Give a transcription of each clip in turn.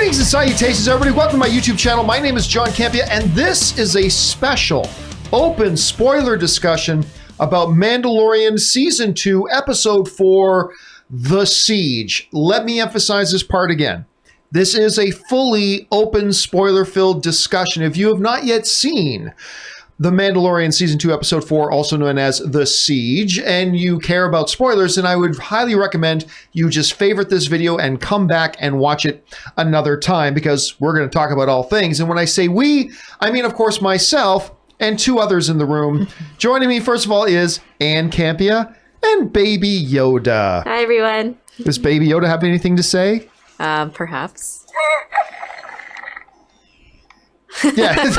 Greetings and salutations, everybody. Welcome to my YouTube channel. My name is John Campea, and this is a special open spoiler discussion about Mandalorian Season 2, Episode 4, The Siege. Let me emphasize this part again. This is a fully open, spoiler-filled discussion. If you have not yet seen The Mandalorian Season 2, Episode 4, also known as The Siege, and you care about spoilers, then I would highly recommend you just favorite this video and come back and watch it another time, because we're going to talk about all things. And when I say we, I mean, of course, myself and two others in the room. Joining me, first of all, is Ann Campea and Baby Yoda. Hi, everyone. Does Baby Yoda have anything to say? Perhaps. Yeah.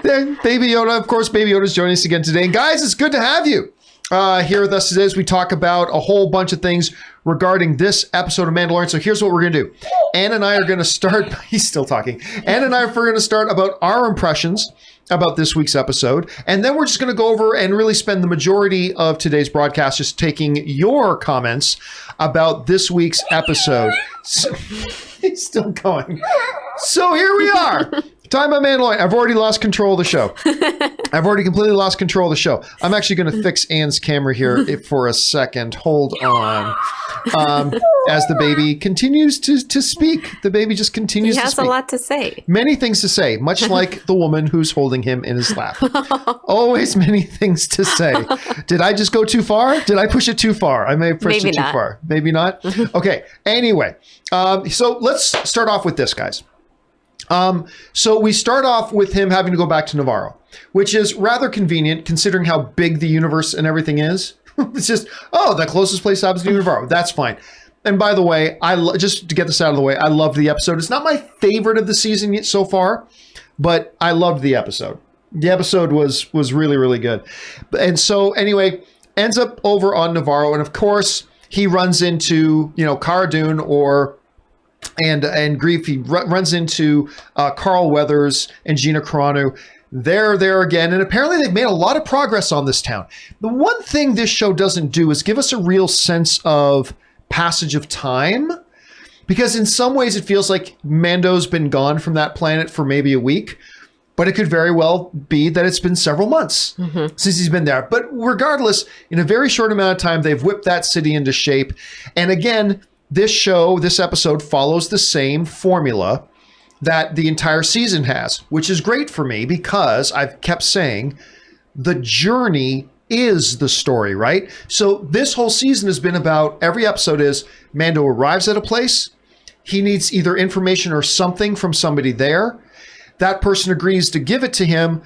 Then Baby Yoda, of course, Baby Yoda's joining us again today. And guys, it's good to have you here with us today as we talk about a whole bunch of things regarding this episode of Mandalorian. So here's what we're going to do. Ann and I are going to start. He's still talking. Ann and I are going to start about our impressions about this week's episode. And then we're just going to go over and really spend the majority of today's broadcast just taking your comments about this week's episode. So, he's still going. So here we are. Time about Mandalorian. I've already lost control of the show. I've already completely lost control of the show. I'm actually going to fix Ann's camera here for a second. Hold on. As the baby continues to speak. The baby just continues to speak. He has a lot to say. Many things to say, much like the woman who's holding him in his lap. Always many things to say. Did I just go too far? Did I push it too far? I may have pushed it too far. Maybe not? Okay. Anyway, so let's start off with this, guys. So we start off with him having to go back to Navarro, which is rather convenient considering how big the universe and everything is. It's just, oh, the closest place happens to Navarro. That's fine. And by the way, just to get this out of the way, I love the episode. It's not my favorite of the season yet so far, but I loved the episode. The episode was really, really good. And so anyway, ends up over on Navarro. And of course, he runs into, Cara Dune and Grief. He runs into Carl Weathers and Gina Carano. They're there again, and apparently they've made a lot of progress on this town. The one thing this show doesn't do is give us a real sense of passage of time, because in some ways it feels like Mando's been gone from that planet for maybe a week, but it could very well be that it's been several months since he's been there. But regardless, in a very short amount of time, they've whipped that city into shape. And again, this episode follows the same formula that the entire season has, which is great for me because I've kept saying the journey is the story, right? So this whole season has been about, every episode is Mando arrives at a place. He needs either information or something from somebody there. That person agrees to give it to him,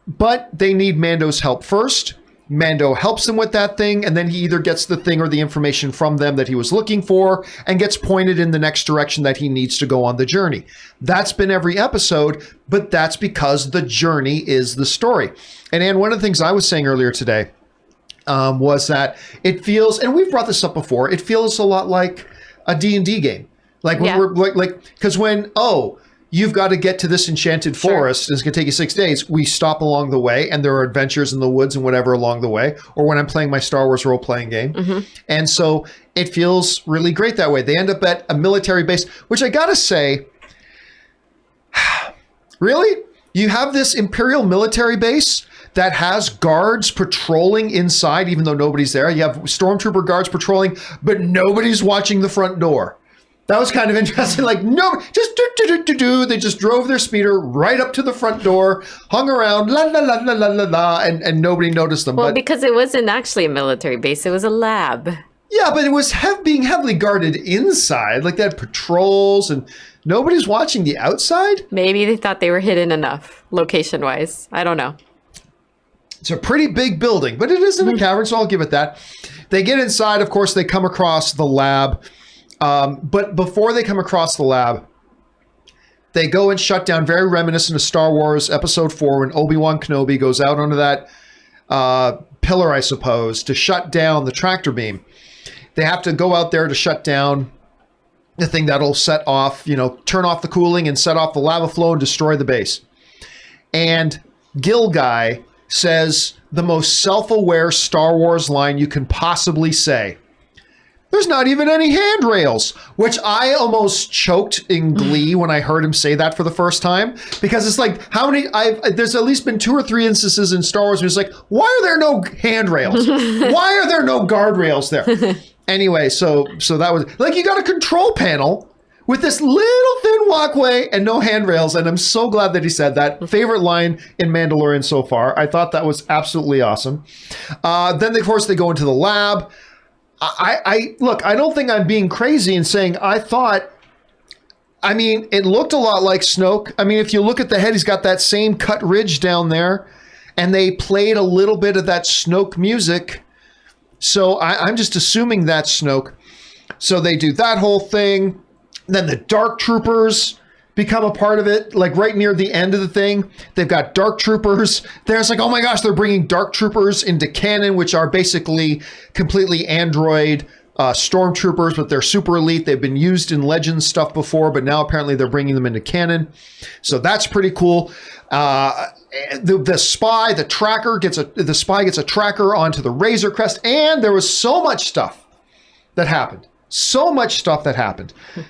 but they need Mando's help first. Mando helps them with that thing, and then he either gets the thing or the information from them that he was looking for and gets pointed in the next direction that he needs to go on the journey. That's been every episode, but that's because the journey is the story. And Ann, one of the things I was saying earlier today was that it feels, and we've brought this up before, it feels a lot like a D&D game. Like when we're because you've got to get to this enchanted forest. It's going to take you 6 days. We stop along the way, and there are adventures in the woods and whatever along the way, or when I'm playing my Star Wars role-playing game. And so it feels really great that way. They end up at a military base, which I got to say, really? You have this imperial military base that has guards patrolling inside, even though nobody's there. You have stormtrooper guards patrolling, but nobody's watching the front door. That was kind of interesting. Like, no, just do. They just drove their speeder right up to the front door, hung around, la la la la la la la, and nobody noticed them. Well, because it wasn't actually a military base; it was a lab. Yeah, but it was being heavily guarded inside. Like they had patrols, and nobody's watching the outside. Maybe they thought they were hidden enough, location-wise. I don't know. It's a pretty big building, but it isn't a cavern, so I'll give it that. They get inside. Of course, they come across the lab. But before they come across the lab, they go and shut down, very reminiscent of Star Wars Episode 4 when Obi-Wan Kenobi goes out onto that pillar, I suppose, to shut down the tractor beam. They have to go out there to shut down the thing that'll set off, turn off the cooling and set off the lava flow and destroy the base. And Gil Guy says the most self-aware Star Wars line you can possibly say. There's not even any handrails, which I almost choked in glee when I heard him say that for the first time, because it's like, there's at least been 2 or 3 instances in Star Wars where it's like, why are there no handrails? Why are there no guardrails there? Anyway, so that was like, you got a control panel with this little thin walkway and no handrails. And I'm so glad that he said that. Favorite line in Mandalorian so far. I thought that was absolutely awesome. Then, of course, they go into the lab. Look, I don't think I'm being crazy in saying it looked a lot like Snoke. I mean, if you look at the head, he's got that same cut ridge down there, and they played a little bit of that Snoke music. So I'm just assuming that's Snoke. So they do that whole thing. Then the Dark Troopers become a part of it, like right near the end of the thing. They've got Dark Troopers. There's like, oh my gosh, they're bringing Dark Troopers into canon, which are basically completely android stormtroopers, but they're super elite. They've been used in Legends stuff before, but now apparently they're bringing them into canon. So that's pretty cool. The spy gets a tracker onto the Razor Crest, and there was so much stuff that happened.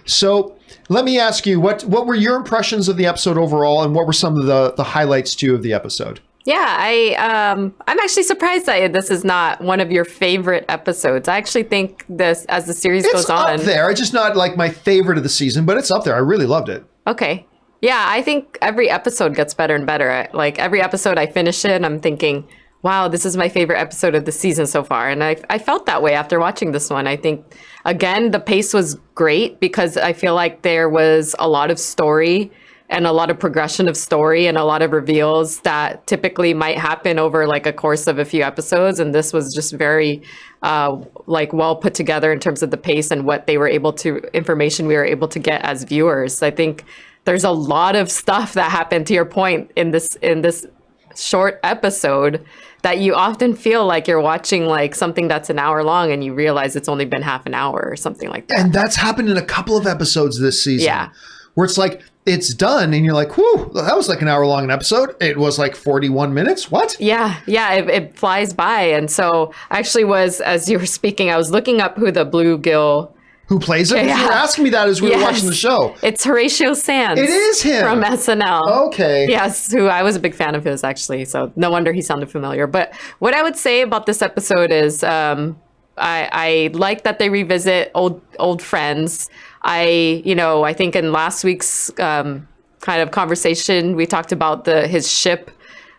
So let me ask you, what were your impressions of the episode overall, and what were some of the highlights too of the episode? Yeah, I'm actually surprised that this is not one of your favorite episodes. I actually think this, as the series goes on, it's up there. It's just not like my favorite of the season, but it's up there. I really loved it. Okay. Yeah, I think every episode gets better and better. Like every episode I finish it, and I'm thinking, wow, this is my favorite episode of the season so far. And I felt that way after watching this one. I think, again, the pace was great because I feel like there was a lot of story and a lot of progression of story and a lot of reveals that typically might happen over like a course of a few episodes. And this was just very well put together in terms of the pace and what information we were able to get as viewers. I think there's a lot of stuff that happened, to your point, in this short episode, that you often feel like you're watching like something that's an hour long and you realize it's only been half an hour or something like that. And that's happened in a couple of episodes this season. Yeah. Where it's like, it's done and you're like, whew, that was like an hour long an episode. It was like 41 minutes. What? Yeah. It flies by. And so I actually was, as you were speaking, I was looking up who the bluegill who plays it? Yeah. You were asking me that as we were watching the show. It's Horatio Sands. It is him. From SNL. Okay. Yes, who I was a big fan of his, actually. So no wonder he sounded familiar. But what I would say about this episode is I like that they revisit old friends. I think in last week's kind of conversation, we talked about his ship,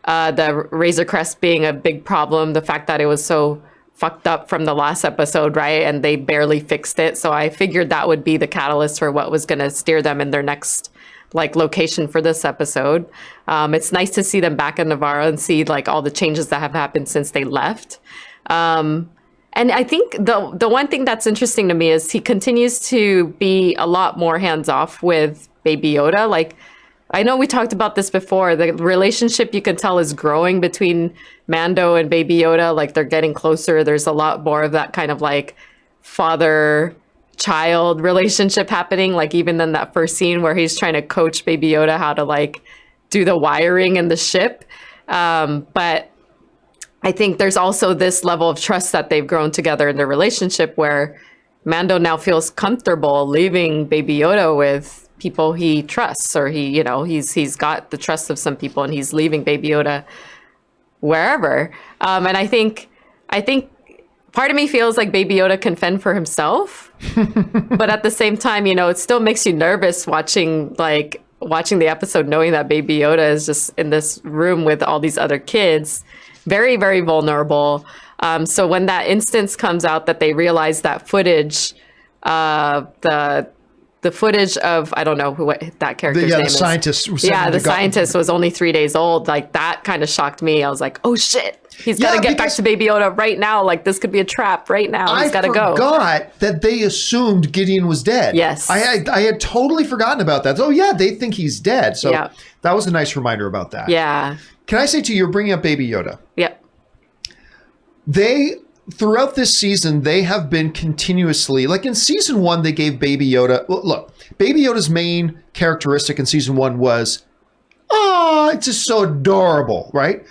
the Razor Crest being a big problem, the fact that it was so fucked up from the last episode, right? And they barely fixed it. So I figured that would be the catalyst for what was going to steer them in their next location for this episode. It's nice to see them back in Navarro and see all the changes that have happened since they left. And I think the one thing that's interesting to me is he continues to be a lot more hands-off with Baby Yoda. I know we talked about this before. The relationship, you can tell, is growing between Mando and Baby Yoda. They're getting closer. There's a lot more of that kind of father-child relationship happening. Even in that first scene where he's trying to coach Baby Yoda how to do the wiring in the ship. But I think there's also this level of trust that they've grown together in their relationship where Mando now feels comfortable leaving Baby Yoda with people he trusts, or he's got the trust of some people and he's leaving Baby Yoda wherever. And I think part of me feels like Baby Yoda can fend for himself, but at the same time, it still makes you nervous watching the episode, knowing that Baby Yoda is just in this room with all these other kids, very, very vulnerable. So when that instance comes out that they realize that footage, the footage of, I don't know what that character's name is. Scientist. The scientist was only 3 days old. That kind of shocked me. I was like, oh shit, he's got to get back to Baby Yoda right now. This could be a trap right now. He's got to go. I forgot that they assumed Gideon was dead. Yes. I had totally forgotten about that. Oh yeah, they think he's dead. So that was a nice reminder about that. Yeah. Can I say to you, you're bringing up Baby Yoda. Yep. Throughout this season, they have been continuously, in season 1, they gave Baby Yoda, look, Baby Yoda's main characteristic in season 1 was, it's just so adorable, right?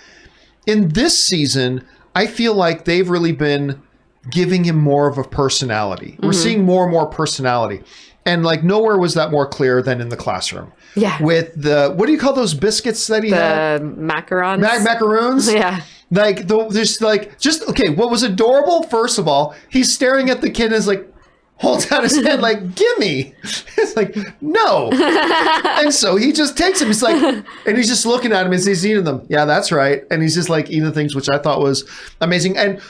In this season, I feel like they've really been giving him more of a personality. We're seeing more and more personality. And like nowhere was that more clear than in the classroom. Yeah. With the, what do you call those biscuits that he had? The macarons. Macaroons? Yeah. Like, okay, what was adorable, first of all, he's staring at the kid and is like, holds out his hand like, gimme. It's like, no. And so he just takes him. He's like, and he's just looking at him as he's eating them. Yeah, that's right. And he's just like eating things, which I thought was amazing. And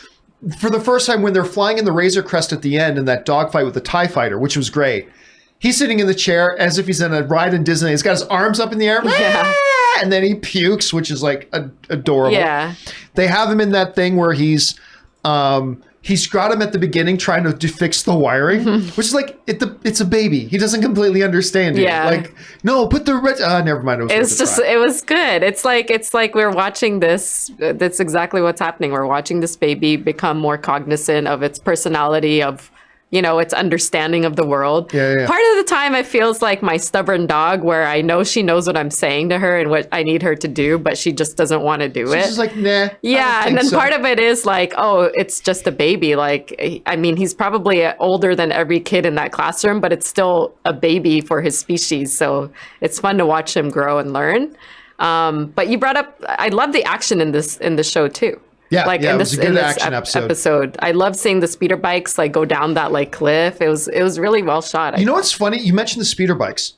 for the first time when they're flying in the Razor Crest at the end in that dogfight with the TIE fighter, which was great, he's sitting in the chair as if he's in a ride in Disney. He's got his arms up in the air. Yeah. And then he pukes, which is like adorable. Yeah. They have him in that thing where he's got him at the beginning trying to fix the wiring, which is like, it's a baby. He doesn't completely understand it. Yeah. Like, no, put the red. Never mind. It was good. It's like we're watching this. That's exactly what's happening. We're watching this baby become more cognizant of its personality, of, you know, its understanding of the world. Yeah. Part of the time it feels like my stubborn dog, where I know she knows what I'm saying to her and what I need her to do, but she just doesn't want to do it. She's like, nah. Yeah, and then part of it is like, oh, it's just a baby. Like, I mean, he's probably older than every kid in that classroom, but it's still a baby for his species. So it's fun to watch him grow and learn. But you brought up, I love the action in the show too. Yeah, like it was a good action episode. I love seeing the speeder bikes like go down that like cliff. It was really well shot. You know what's funny? You mentioned the speeder bikes.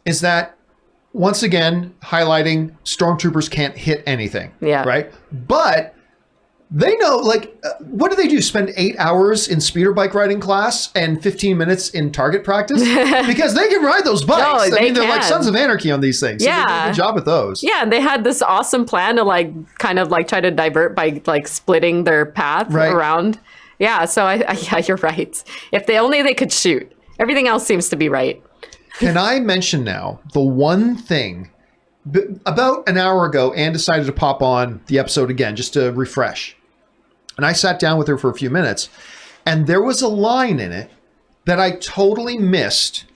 Is that once again highlighting stormtroopers can't hit anything. Yeah. Right. But they know, like, what do they do? Spend 8 hours in speeder bike riding class and 15 minutes in target practice? Because they can ride those bikes. No, they're like sons of anarchy on these things. Yeah. So they do a good job with those. Yeah, and they had this awesome plan to like kind of like try to divert by like splitting their path around. Yeah, so yeah, you're right. If they could shoot. Everything else seems to be right. Can I mention now the one thing? About an hour ago, Anne decided to pop on the episode again just to refresh. And I sat down with her for a few minutes, and there was a line in it that I totally missed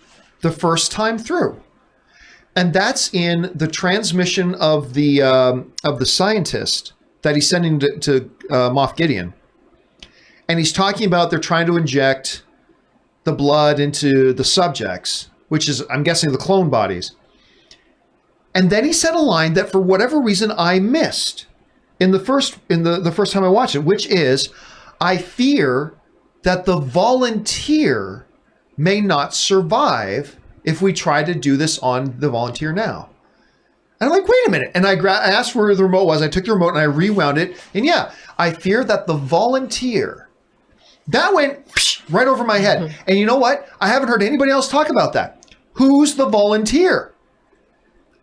the first time through. And that's in the transmission of the scientist that he's sending to Moff Gideon. And he's talking about they're trying to inject the blood into the subjects, which is, I'm guessing, the clone bodies. And then he said a line that for whatever reason I missed in the first time I watched it, which is, I fear that the volunteer may not survive if we try to do this on the volunteer now. And I'm like, wait a minute. And I asked where the remote was. I took the remote and I rewound it. And yeah, I fear that the volunteer, that went right over my head. Mm-hmm. And you know what? I haven't heard anybody else talk about that. Who's the volunteer?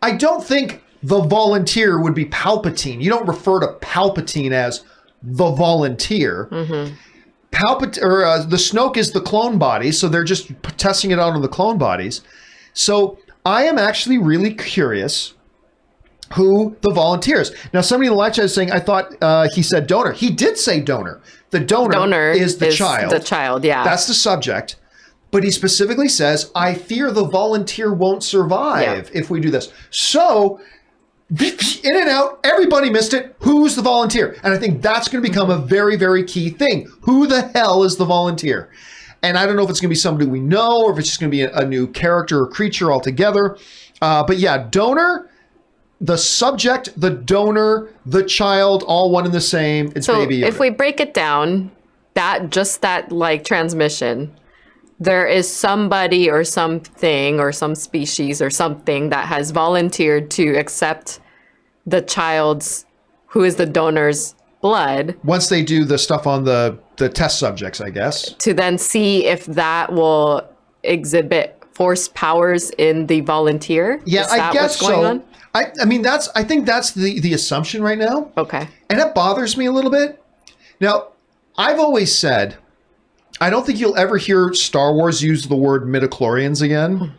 I don't think the volunteer would be Palpatine. You don't refer to Palpatine as the volunteer. Mm-hmm. The Snoke is the clone body, so they're just testing it out on the clone bodies. So I am actually really curious who the volunteer is. Now, somebody in the live chat is saying, I thought he said donor. He did say donor. The donor is the child. The child, yeah. That's the subject. But he specifically says, I fear the volunteer won't survive if we do this. So, in and out, everybody missed it. Who's the volunteer? And I think that's going to become a very, very key thing. Who the hell is the volunteer? And I don't know if it's going to be somebody we know or if it's just going to be a new character or creature altogether. But yeah, donor, the subject, the donor, the child, all one and the same. It's Baby Yoda. If we break it down, that like transmission, there is somebody or something or some species or something that has volunteered to accept the child's, who is the donor's, blood. Once they do the stuff on the test subjects, I guess. To then see if that will exhibit force powers in the volunteer. Yeah, I guess so. I mean, I think that's the assumption right now. Okay. And it bothers me a little bit. Now, I've always said, I don't think you'll ever hear Star Wars use the word midichlorians again.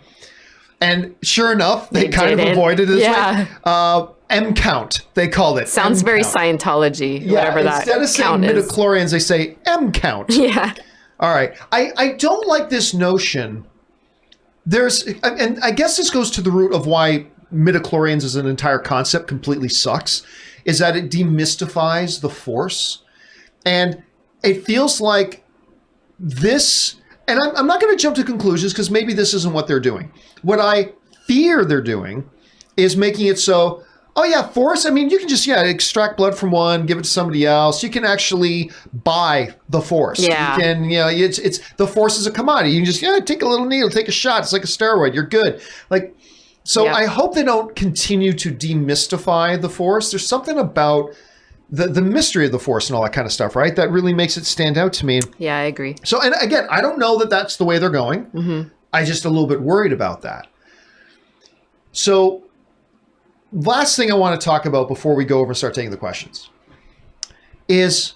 And sure enough, they kind of avoided it. Yeah. M count, they called it. Sounds very Scientology, whatever that instead of saying midichlorians, they say M count. Yeah. All right. I don't like this notion. And I guess this goes to the root of why midichlorians as an entire concept completely sucks, is that it demystifies the Force. And it feels like this, and I'm not going to jump to conclusions because maybe this isn't what they're doing. What I fear they're doing is making it so, oh yeah, Force, I mean, you can just, extract blood from one, give it to somebody else. You can actually buy the Force. Yeah. You can, it's the Force is a commodity. You can just, take a little needle, take a shot. It's like a steroid. You're good. Like, so I hope they don't continue to demystify the Force. There's something about the mystery of the Force and all that kind of stuff, right? That really makes it stand out to me. Yeah, I agree. So, and again, I don't know that that's the way they're going. Mm-hmm. I'm just a little bit worried about that. So, last thing I want to talk about before we go over and start taking the questions is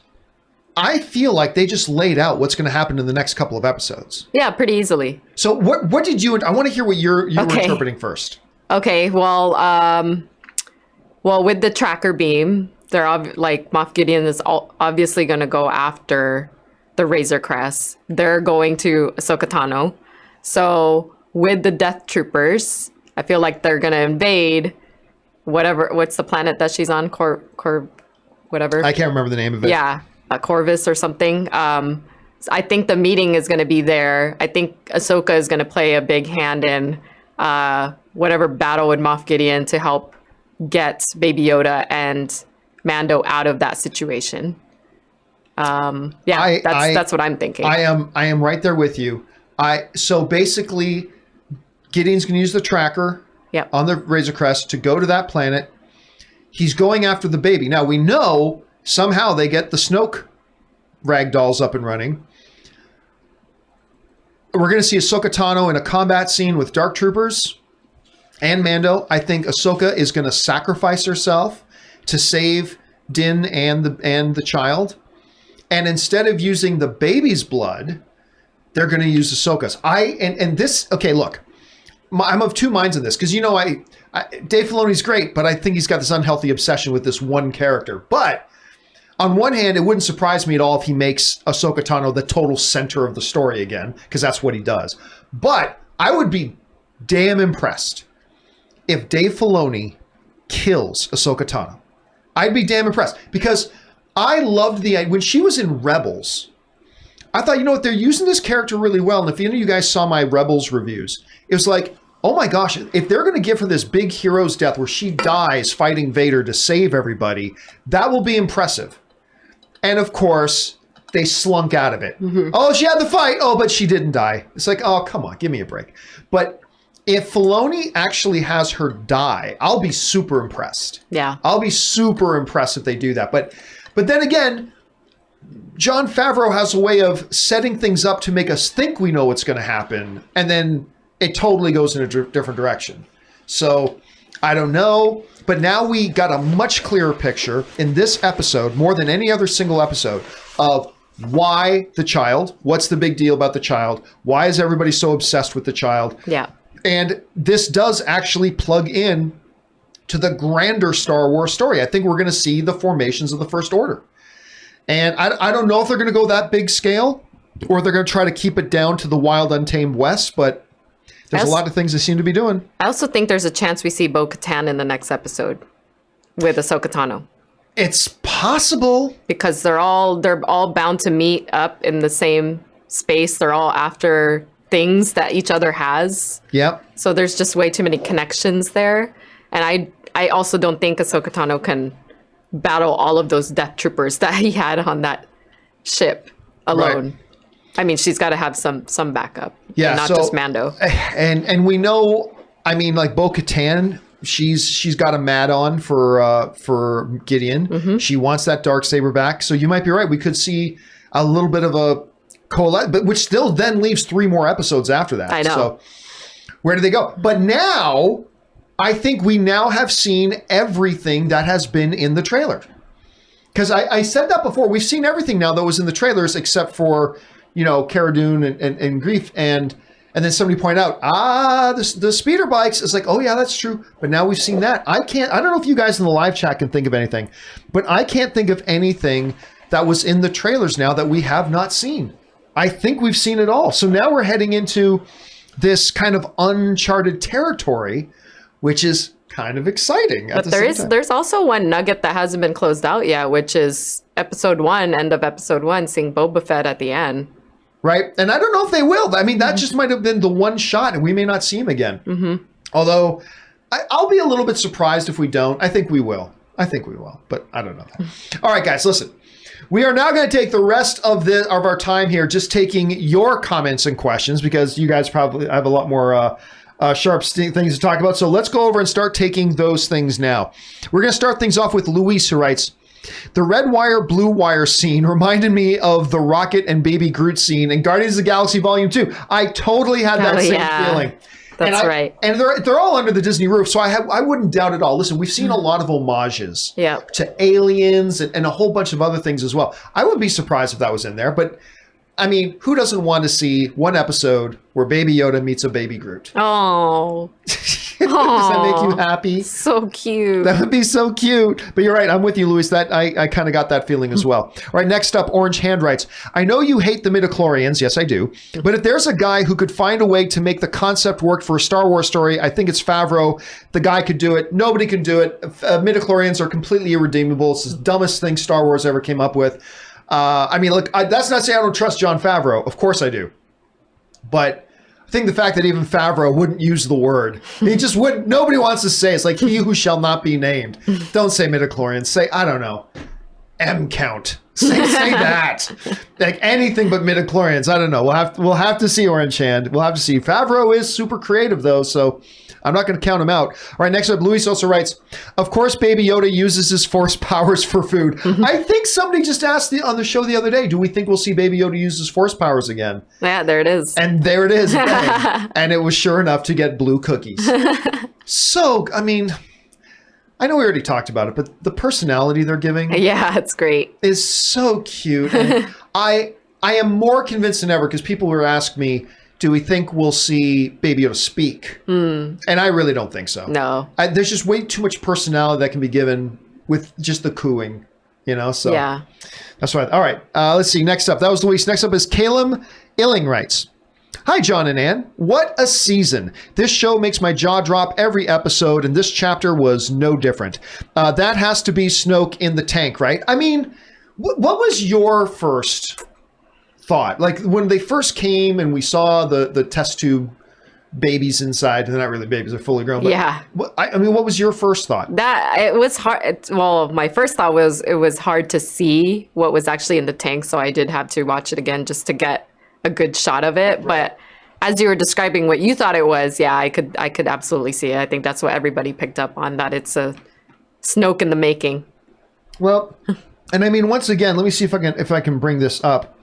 I feel like they just laid out what's going to happen in the next couple of episodes. Yeah, pretty easily. So what did you, I want to hear what you were interpreting first. Okay, well, with the tracker beam, they're Moff Gideon is obviously going to go after the Razor Crest. They're going to Ahsoka Tano. So with the Death Troopers, I feel like they're going to invade what's the planet that she's on? Whatever. I can't remember the name of it. Yeah, Corvus or something. I think the meeting is going to be there. I think Ahsoka is going to play a big hand in whatever battle with Moff Gideon to help get Baby Yoda and Mando out of that situation. That's what I'm thinking. I am right there with you. So basically, Gideon's going to use the tracker on the Razor Crest to go to that planet. He's going after the baby. Now we know somehow they get the Snoke ragdolls up and running. We're going to see Ahsoka Tano in a combat scene with Dark Troopers and Mando. I think Ahsoka is going to sacrifice herself to save Din and the child. And instead of using the baby's blood, they're going to use Ahsoka's. Look, I'm of two minds on this because, Dave Filoni's great, but I think he's got this unhealthy obsession with this one character. But on one hand, it wouldn't surprise me at all if he makes Ahsoka Tano the total center of the story again, because that's what he does. But I would be damn impressed if Dave Filoni kills Ahsoka Tano. I'd be damn impressed because I loved when she was in Rebels. I thought, they're using this character really well. And if any of you guys saw my Rebels reviews, it was like, oh my gosh, if they're going to give her this big hero's death where she dies fighting Vader to save everybody, that will be impressive. And of course, they slunk out of it. Mm-hmm. Oh, she had the fight. Oh, but she didn't die. It's like, oh, come on, give me a break. But if Filoni actually has her die, I'll be super impressed. Yeah. I'll be super impressed if they do that. But then again, John Favreau has a way of setting things up to make us think we know what's going to happen. And then it totally goes in a different direction. So I don't know. But now we got a much clearer picture in this episode, more than any other single episode, of why the child, what's the big deal about the child? Why is everybody so obsessed with the child? Yeah. And this does actually plug in to the grander Star Wars story. I think we're going to see the formations of the First Order. And I don't know if they're going to go that big scale or they're going to try to keep it down to the wild, untamed West, but there's a lot of things they seem to be doing. I also think there's a chance we see Bo-Katan in the next episode with Ahsoka Tano. It's possible. Because they're all bound to meet up in the same space. They're all after things that each other has. Yep. So there's just way too many connections there. And I also don't think Ahsoka Tano can battle all of those Death Troopers that he had on that ship alone. Right. I mean, she's got to have some backup. Yeah, not just Mando. And we know, I mean, like Bo-Katan, she's got a mad on for Gideon. Mm-hmm. She wants that Darksaber back. So you might be right. We could see a little bit of a coalesce, but which still then leaves 3 more episodes after that. I know. So where do they go? But now, I think we now have seen everything that has been in the trailer. Because I said that before. We've seen everything now that was in the trailers except for, Cara Dune and Grief. And then somebody pointed out, the speeder bikes. It's like, oh yeah, that's true. But now we've seen that. I don't know if you guys in the live chat can think of anything, but I can't think of anything that was in the trailers now that we have not seen. I think we've seen it all. So now we're heading into this kind of uncharted territory, which is kind of exciting. But there's also one nugget that hasn't been closed out yet, which is end of episode 1, seeing Boba Fett at the end. right? And I don't know if they will. I mean, that just might have been the one shot, and we may not see him again. Although, I'll be a little bit surprised if we don't. I think we will. But I don't know. All right, guys, listen. We are now going to take the rest of our time here just taking your comments and questions because you guys probably have a lot more sharp things to talk about. So let's go over and start taking those things now. We're going to start things off with Luis, who writes, the red wire, blue wire scene reminded me of the Rocket and Baby Groot scene in Guardians of the Galaxy Volume 2. I totally had that same feeling. That's right. And they're all under the Disney roof, so I wouldn't doubt at all. Listen, we've seen a lot of homages to aliens and a whole bunch of other things as well. I wouldn't be surprised if that was in there, but I mean, who doesn't want to see one episode where Baby Yoda meets a Baby Groot? Oh. Does that make you happy? So cute. That would be so cute. But you're right. I'm with you, Luis. That I kind of got that feeling as well. All right. Next up, Orange Hand writes, I know you hate the midichlorians. Yes, I do. But if there's a guy who could find a way to make the concept work for a Star Wars story, I think it's Favreau. The guy could do it. Nobody can do it. Midichlorians are completely irredeemable. It's the dumbest thing Star Wars ever came up with. I mean, look, that's not saying I don't trust John Favreau. Of course I do. But I think the fact that even Favreau wouldn't use the word, he just wouldn't, nobody wants to say, it's like he who shall not be named. Don't say midichlorians. Say, I don't know, M-count. Say that. Like anything but midichlorians. I don't know. We'll have to see, Orange Hand. We'll have to see. Favreau is super creative though, so I'm not going to count him out. All right, next up, Luis also writes, of course, Baby Yoda uses his force powers for food. I think somebody just asked on the show the other day, do we think we'll see Baby Yoda use his force powers again? Yeah, there it is. And there it is. And it was sure enough to get blue cookies. So, I mean, I know we already talked about it, but the personality they're giving. Yeah, it's great. Is so cute. And I am more convinced than ever because people were asking me, do we think we'll see Baby Yoda speak? And I really don't think so. No. There's just way too much personality that can be given with just the cooing, you know? So yeah. That's right. All right. Let's see. Next up. That was Luis. Next up is Caleb Illing writes, hi, John and Ann. What a season. This show makes my jaw drop every episode, and this chapter was no different. That has to be Snoke in the tank, right? I mean, what was your first thought? Like when they first came and we saw the test tube babies inside, and they're not really babies, they're fully grown. But yeah. I mean, what was your first thought? That it was hard. Well, my first thought was it was hard to see what was actually in the tank. So I did have to watch it again just to get a good shot of it. Right. But as you were describing what you thought it was, yeah, I could absolutely see it. I think that's what everybody picked up on, that it's a Snoke in the making. Well, and I mean, once again, let me see if I can bring this up.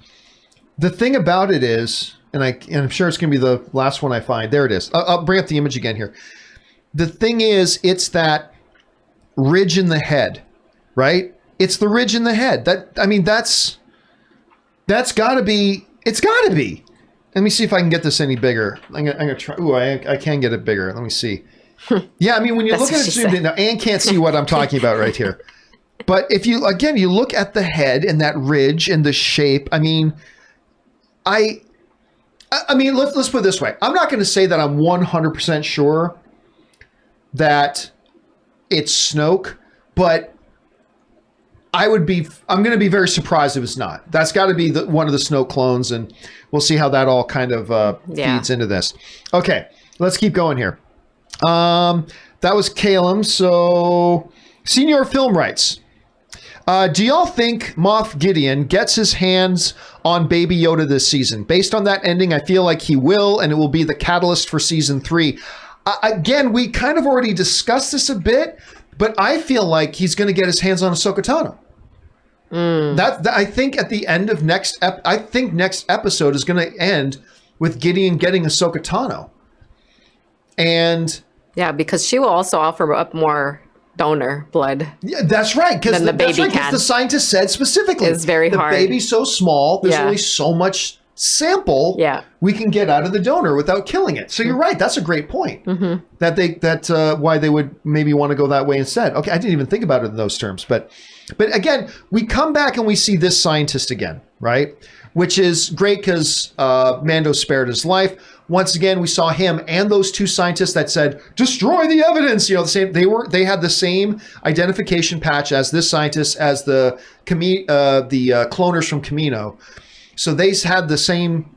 The thing about it is, and I'm sure it's going to be the last one I find. There it is. I'll bring up the image again here. The thing is, it's that ridge in the head, right? It's the ridge in the head. That's got to be. It's got to be. Let me see if I can get this any bigger. I'm gonna try. Ooh, I can get it bigger. Let me see. Yeah, I mean, when you look at it zoomed in, now Anne can't see what I'm talking about right here. But if you look at the head and that ridge and the shape, I mean, I mean, let's put it this way. I'm not going to say that I'm 100% sure that it's Snoke, but I'm going to be very surprised if it's not. That's got to be one of the Snoke clones, and we'll see how that all kind of feeds into this. Okay, let's keep going here. That was Calum. So, Senior Film writes, do y'all think Moff Gideon gets his hands on Baby Yoda this season? Based on that ending, I feel like he will, and it will be the catalyst for season 3. Again, we kind of already discussed this a bit, but I feel like he's going to get his hands on Ahsoka Tano. I think at the end of next episode is going to end with Gideon getting Ahsoka Tano. And yeah, because she will also offer up more donor blood. Yeah, that's right. Because the scientist said specifically, it's very hard. The baby's so small, there's only so much sample we can get out of the donor without killing it. So you're right. That's a great point. That why they would maybe want to go that way instead. Okay, I didn't even think about it in those terms. But again, we come back and we see this scientist again, right? Which is great because Mando spared his life. Once again, we saw him and those two scientists that said, destroy the evidence. You know, they had the same identification patch as this scientist, as the cloners from Camino. So they had the same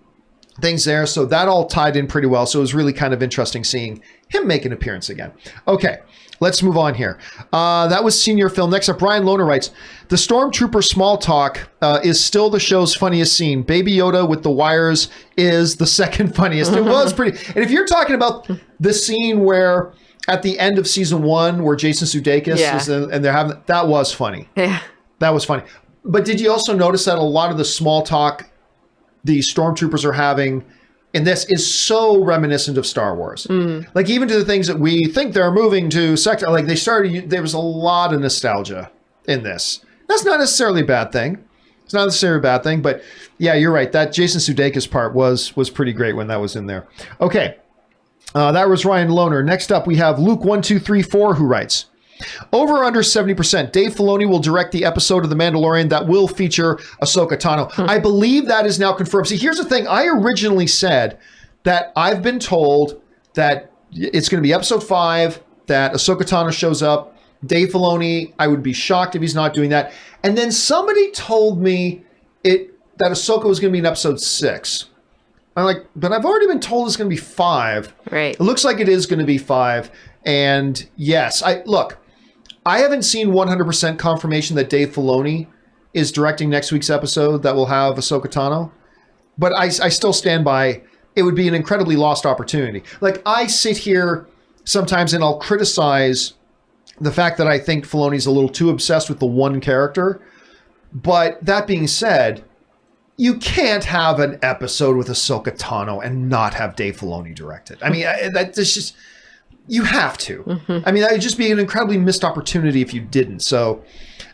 things there. So that all tied in pretty well. So it was really kind of interesting seeing him make an appearance again. Okay, let's move on here. That was senior film. Next up, Ryan Lohner writes, the Stormtrooper small talk is still the show's funniest scene. Baby Yoda with the wires is the second funniest. It was pretty. And if you're talking about the scene where at the end of season 1 where Jason Sudeikis is and they're having, that was funny. Yeah. That was funny. But did you also notice that a lot of the small talk the Stormtroopers are having in this is so reminiscent of Star Wars. Like even to the things that we think they're moving to sector, like there was a lot of nostalgia in this. That's not necessarily a bad thing. It's not necessarily a bad thing, but yeah, you're right. That Jason Sudeikis part was pretty great when that was in there. Okay. That was Ryan Lohner. Next up, we have Luke1234 who writes, over or under 70%, Dave Filoni will direct the episode of The Mandalorian that will feature Ahsoka Tano. I believe that is now confirmed. See, here's the thing. I originally said that I've been told that it's going to be episode 5, that Ahsoka Tano shows up. Dave Filoni, I would be shocked if he's not doing that. And then somebody told me that Ahsoka was going to be in episode 6. I'm like, but I've already been told it's going to be 5. Right. It looks like it is going to be 5. And yes, I haven't seen 100% confirmation that Dave Filoni is directing next week's episode that will have Ahsoka Tano. But I still stand by, it would be an incredibly lost opportunity. Like, I sit here sometimes and I'll criticize the fact that I think Filoni's a little too obsessed with the one character. But that being said, you can't have an episode with Ahsoka Tano and not have Dave Filoni direct it. I mean, that's just... You have to. I mean, that would just be an incredibly missed opportunity if you didn't. So,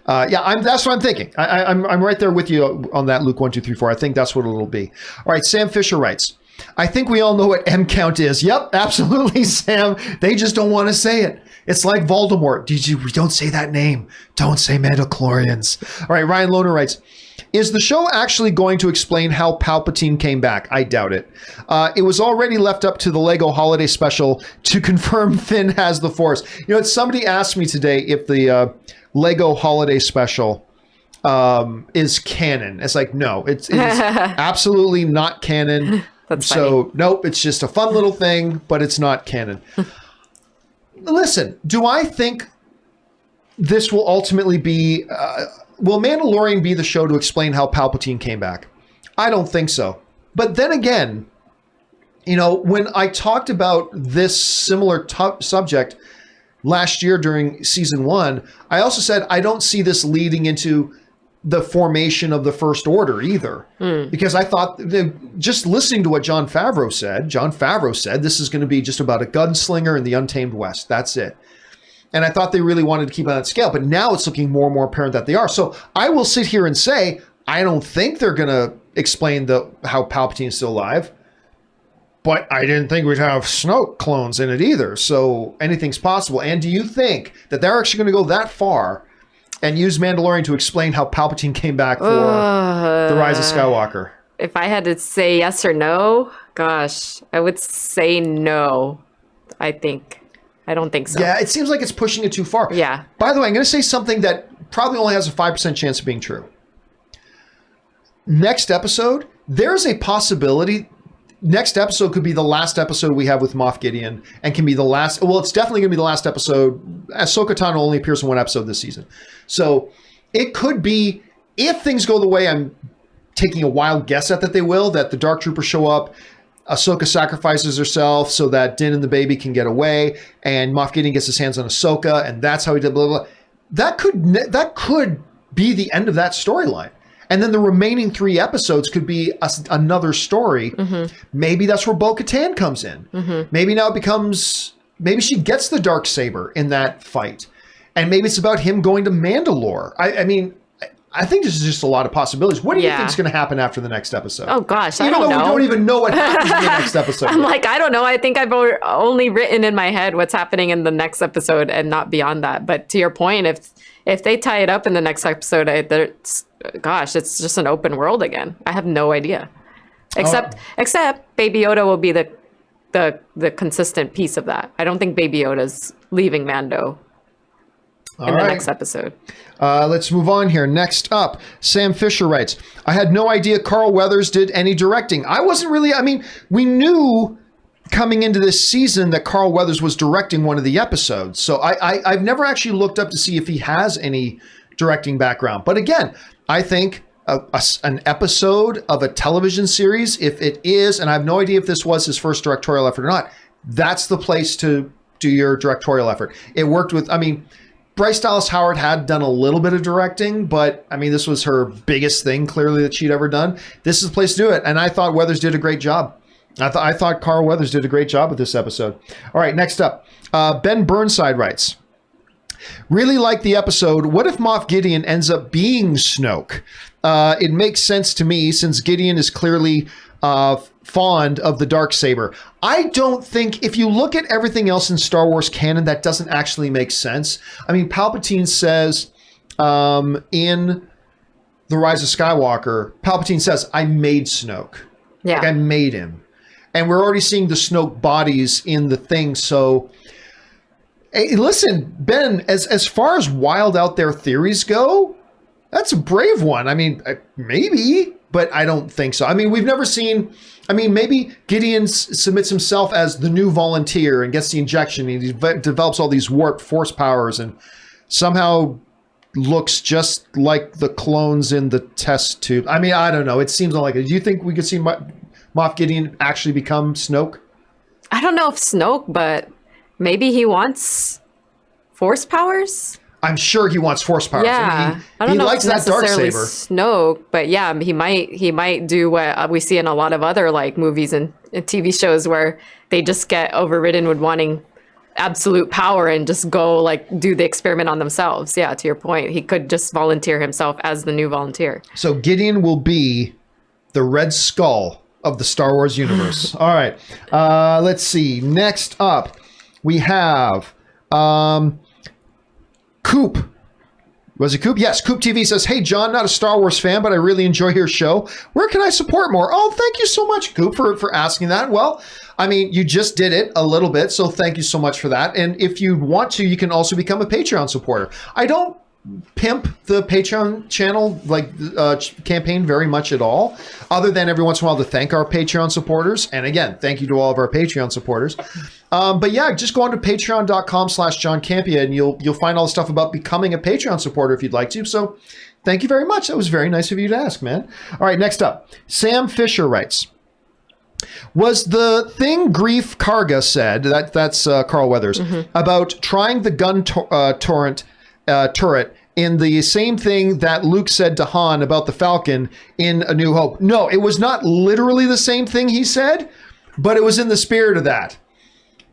that's what I'm thinking. I'm right there with you on that, Luke1234. I think that's what it'll be. All right, Sam Fisher writes, I think we all know what M count is. Yep, absolutely, Sam. They just don't want to say it. It's like Voldemort. We don't say that name. Don't say midichlorians. All right, Ryan Lohner writes, is the show actually going to explain how Palpatine came back? I doubt it. It was already left up to the Lego Holiday Special to confirm Finn has the Force. You know, somebody asked me today if the Lego Holiday Special is canon. It's like, no, it is absolutely not canon. That's so, funny. Nope, it's just a fun little thing, but it's not canon. Listen, do I think this will ultimately be... will Mandalorian be the show to explain how Palpatine came back? I don't think so. But then again, you know, when I talked about this similar subject last year during season 1, I also said I don't see this leading into the formation of the First Order either. Because I thought, just listening to what John Favreau said this is going to be just about a gunslinger in the Untamed West. That's it. And I thought they really wanted to keep on that scale, but now it's looking more and more apparent that they are. So I will sit here and say, I don't think they're going to explain how Palpatine is still alive, but I didn't think we'd have Snoke clones in it either. So anything's possible. And do you think that they're actually going to go that far and use Mandalorian to explain how Palpatine came back for The Rise of Skywalker? If I had to say yes or no, gosh, I would say no, I think. I don't think so. Yeah, it seems like it's pushing it too far. Yeah. By the way, I'm going to say something that probably only has a 5% chance of being true. Next episode, there's a possibility next episode could be the last episode we have with Moff Gideon and can be the last. Well, it's definitely going to be the last episode. Ahsoka Tano only appears in one episode this season. So it could be, if things go the way I'm taking a wild guess at that they will, that the Dark Troopers show up, Ahsoka sacrifices herself so that Din and the baby can get away, and Moff Gideon gets his hands on Ahsoka, and that's how he did blah, blah, blah. That could be the end of that storyline. And then the remaining 3 episodes could be another story. Mm-hmm. Maybe that's where Bo-Katan comes in. Mm-hmm. Maybe now it becomes, maybe she gets the Darksaber in that fight. And maybe it's about him going to Mandalore. I mean, I think there's just a lot of possibilities. What do you think is going to happen after the next episode? Oh, gosh, I don't know. Even though we don't even know what happens in the next episode. I'm like, I don't know. I think I've only written in my head what's happening in the next episode and not beyond that. But to your point, if they tie it up in the next episode, it's just an open world again. I have no idea. Except Baby Yoda will be the consistent piece of that. I don't think Baby Yoda's leaving Mando. in the next episode. Let's move on here. Next up, Sam Fisher writes, I had no idea Carl Weathers did any directing. I wasn't really, we knew coming into this season that Carl Weathers was directing one of the episodes. So I've never actually looked up to see if he has any directing background. But again, I think an episode of a television series, if it is, and I have no idea if this was his first directorial effort or not, that's the place to do your directorial effort. It worked with, Bryce Dallas Howard had done a little bit of directing, but this was her biggest thing clearly that she'd ever done. This is the place to do it. And I thought Weathers did a great job. I thought Carl Weathers did a great job with this episode. All right, next up, Ben Burnside writes, really like the episode. What if Moff Gideon ends up being Snoke? It makes sense to me since Gideon is clearly fond of the Darksaber. I don't think, if you look at everything else in Star Wars canon, that doesn't actually make sense. Palpatine says in The Rise of Skywalker, Palpatine says, I made Snoke. Yeah. I made him. And we're already seeing the Snoke bodies in the thing. So, hey, listen, Ben, as far as wild out there theories go, that's a brave one. Maybe, but I don't think so. We've never seen, maybe Gideon submits himself as the new volunteer and gets the injection. And he develops all these warped force powers and somehow looks just like the clones in the test tube. I don't know. It seems unlikely. Do you think we could see Moff Gideon actually become Snoke? I don't know if Snoke, but maybe he wants force powers. I'm sure he wants force powers. Yeah, I don't know likes if that Darksaber. Snoke, but yeah, he might do what we see in a lot of other movies and TV shows where they just get overridden with wanting absolute power and just go do the experiment on themselves. Yeah, to your point, he could just volunteer himself as the new volunteer. So Gideon will be the Red Skull of the Star Wars universe. All right, let's see. Next up, we have Coop. Was it Coop? Yes, Coop TV says, hey, John, not a Star Wars fan, but I really enjoy your show. Where can I support more? Oh, thank you so much, Coop, for asking that. Well, you just did it a little bit, so thank you so much for that. And if you want to, you can also become a Patreon supporter. I don't pimp the Patreon channel campaign very much at all, other than every once in a while to thank our Patreon supporters. And again, thank you to all of our Patreon supporters. But yeah, just go on to patreon.com/John Campea and you'll find all the stuff about becoming a Patreon supporter if you'd like to. So thank you very much. That was very nice of you to ask, man. All right, next up, Sam Fisher writes, was the thing Grief Karga said, that's Carl Weathers, about trying the gun turret in the same thing that Luke said to Han about the Falcon in A New Hope? No, it was not literally the same thing he said, but it was in the spirit of that.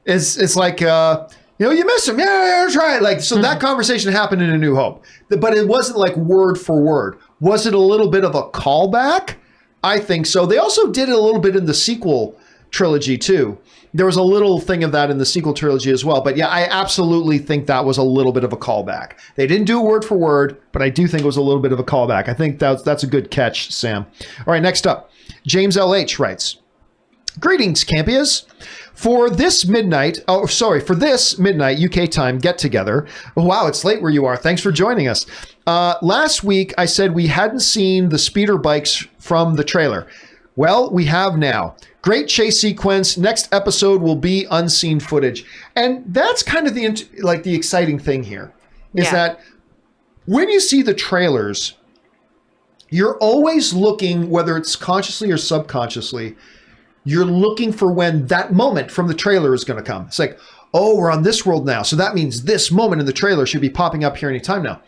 It's like, you miss him. Yeah, try it. So that conversation happened in A New Hope, but it wasn't word for word. Was it a little bit of a callback? I think so. They also did it a little bit in the sequel trilogy too. There was a little thing of that in the sequel trilogy as well. But yeah, I absolutely think that was a little bit of a callback. They didn't do it word for word, but I do think it was a little bit of a callback. I think that's a good catch, Sam. All right, next up, James LH writes, greetings, Campeas. For this midnight UK time get together. Oh, wow, it's late where you are. Thanks for joining us. Last week, I said we hadn't seen the speeder bikes from the trailer. Well, we have now. Great chase sequence. Next episode will be unseen footage. And that's kind of the exciting thing here is that when you see the trailers, you're always looking, whether it's consciously or subconsciously, you're looking for when that moment from the trailer is going to come. It's like, oh, we're on this world now. So that means this moment in the trailer should be popping up here anytime now.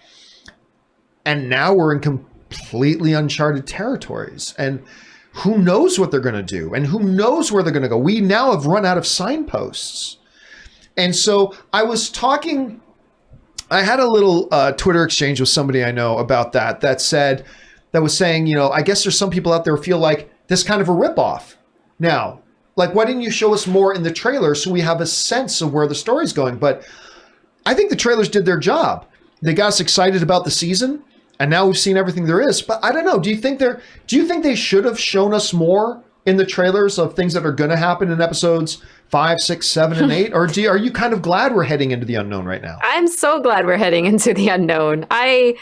And now we're in completely uncharted territories. And who knows what they're going to do? And who knows where they're going to go? We now have run out of signposts. And so I was had a little Twitter exchange with somebody I know about that was saying, I guess there's some people out there who feel like this kind of a ripoff. Now, why didn't you show us more in the trailer so we have a sense of where the story's going? But I think the trailers did their job. They got us excited about the season, and now we've seen everything there is. But I don't know. Do you think they should have shown us more in the trailers of things that are going to happen in episodes 5, 6, 7, and 8? Or are you kind of glad we're heading into the unknown right now? I'm so glad we're heading into the unknown. I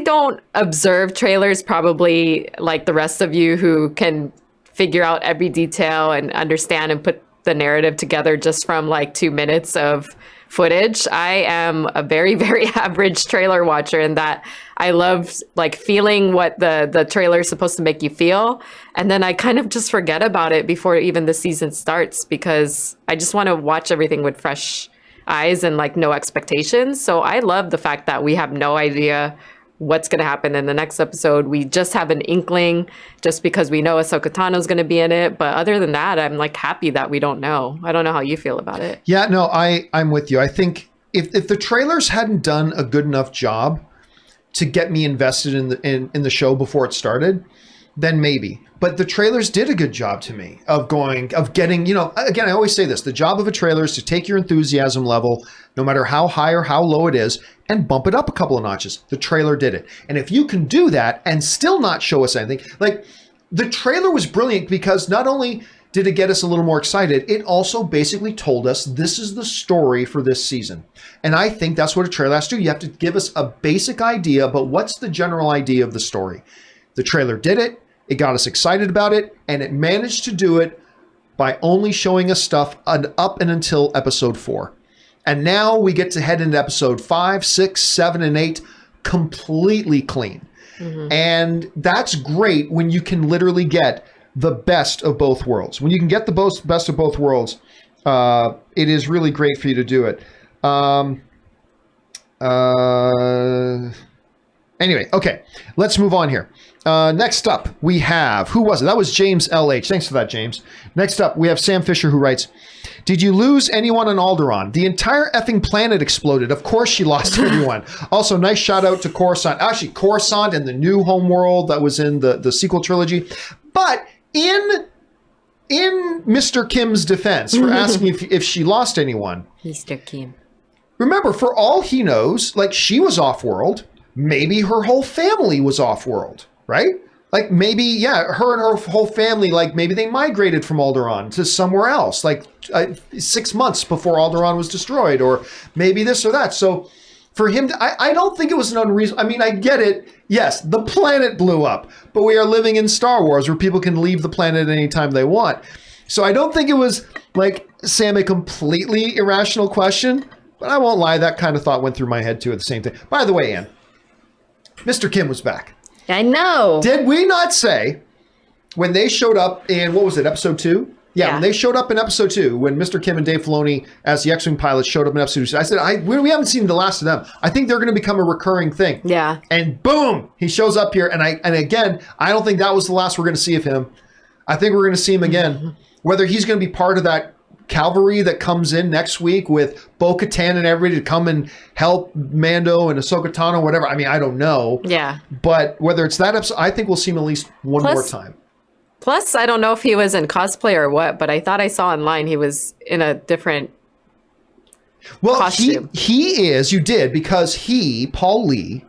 don't observe trailers probably like the rest of you who can figure out every detail and understand and put the narrative together just from like 2 minutes of footage. I am a very, very average trailer watcher in that I love like feeling what the trailer is supposed to make you feel. And then I kind of just forget about it before even the season starts because I just want to watch everything with fresh eyes and like no expectations. So I love the fact that we have no idea what's going to happen in the next episode. We just have an inkling just because we know Ahsoka Tano's going to be in it. But other than that, I'm like happy that we don't know. I don't know how you feel about it. Yeah, no, I'm with you. I think if the trailers hadn't done a good enough job to get me invested in the show before it started, then maybe. But the trailers did a good job to me of getting, again, I always say this, the job of a trailer is to take your enthusiasm level, no matter how high or how low it is, and bump it up a couple of notches. The trailer did it. And if you can do that and still not show us anything, like the trailer was brilliant because not only did it get us a little more excited, it also basically told us this is the story for this season. And I think that's what a trailer has to do. You have to give us a basic idea, but what's the general idea of the story? The trailer did it. It got us excited about it, and it managed to do it by only showing us stuff up and until episode 4. And now we get to head into episode 5, 6, 7, and 8 completely clean. Mm-hmm. And that's great when you can literally get the best of both worlds. When you can get the best of both worlds, it is really great for you to do it. Anyway, okay, let's move on here. Next up, we have, who was it? That was James LH. Thanks for that, James. Next up, we have Sam Fisher who writes, did you lose anyone on Alderaan? The entire effing planet exploded. Of course she lost everyone. Also, nice shout out to Coruscant. Actually, Coruscant and the new homeworld that was in the sequel trilogy. But in Mr. Kim's defense for asking if she lost anyone. Mr. Kim. Remember, for all he knows, like she was off-world. Maybe her whole family was off-world. Right? Like maybe, yeah, her and her whole family, like maybe they migrated from Alderaan to somewhere else, like 6 months before Alderaan was destroyed, or maybe this or that. So for him, I don't think it was an unreasonable, I mean, I get it. Yes, the planet blew up, but we are living in Star Wars where people can leave the planet anytime they want. So I don't think it was, like, Sam, a completely irrational question, but I won't lie, that kind of thought went through my head too at the same time. By the way, Anne, Mr. Kim was back. I know. Did we not say when they showed up in, what was it, episode 2? Yeah, when they showed up in episode 2, when Mr. Kim and Dave Filoni as the X-Wing pilots showed up in episode 2, I said, we haven't seen the last of them. I think they're going to become a recurring thing. Yeah. And boom, he shows up here. And again, I don't think that was the last we're going to see of him. I think we're going to see him again. Whether he's going to be part of that cavalry that comes in next week with Bo-Katan and everybody to come and help Mando and Ahsoka Tano, whatever. I mean, I don't know. Yeah. But whether it's that episode, I think we'll see him at least one more time. Plus, I don't know if he was in cosplay or what, but I thought I saw online he was in a different costume. He is, you did, because Paul Lee,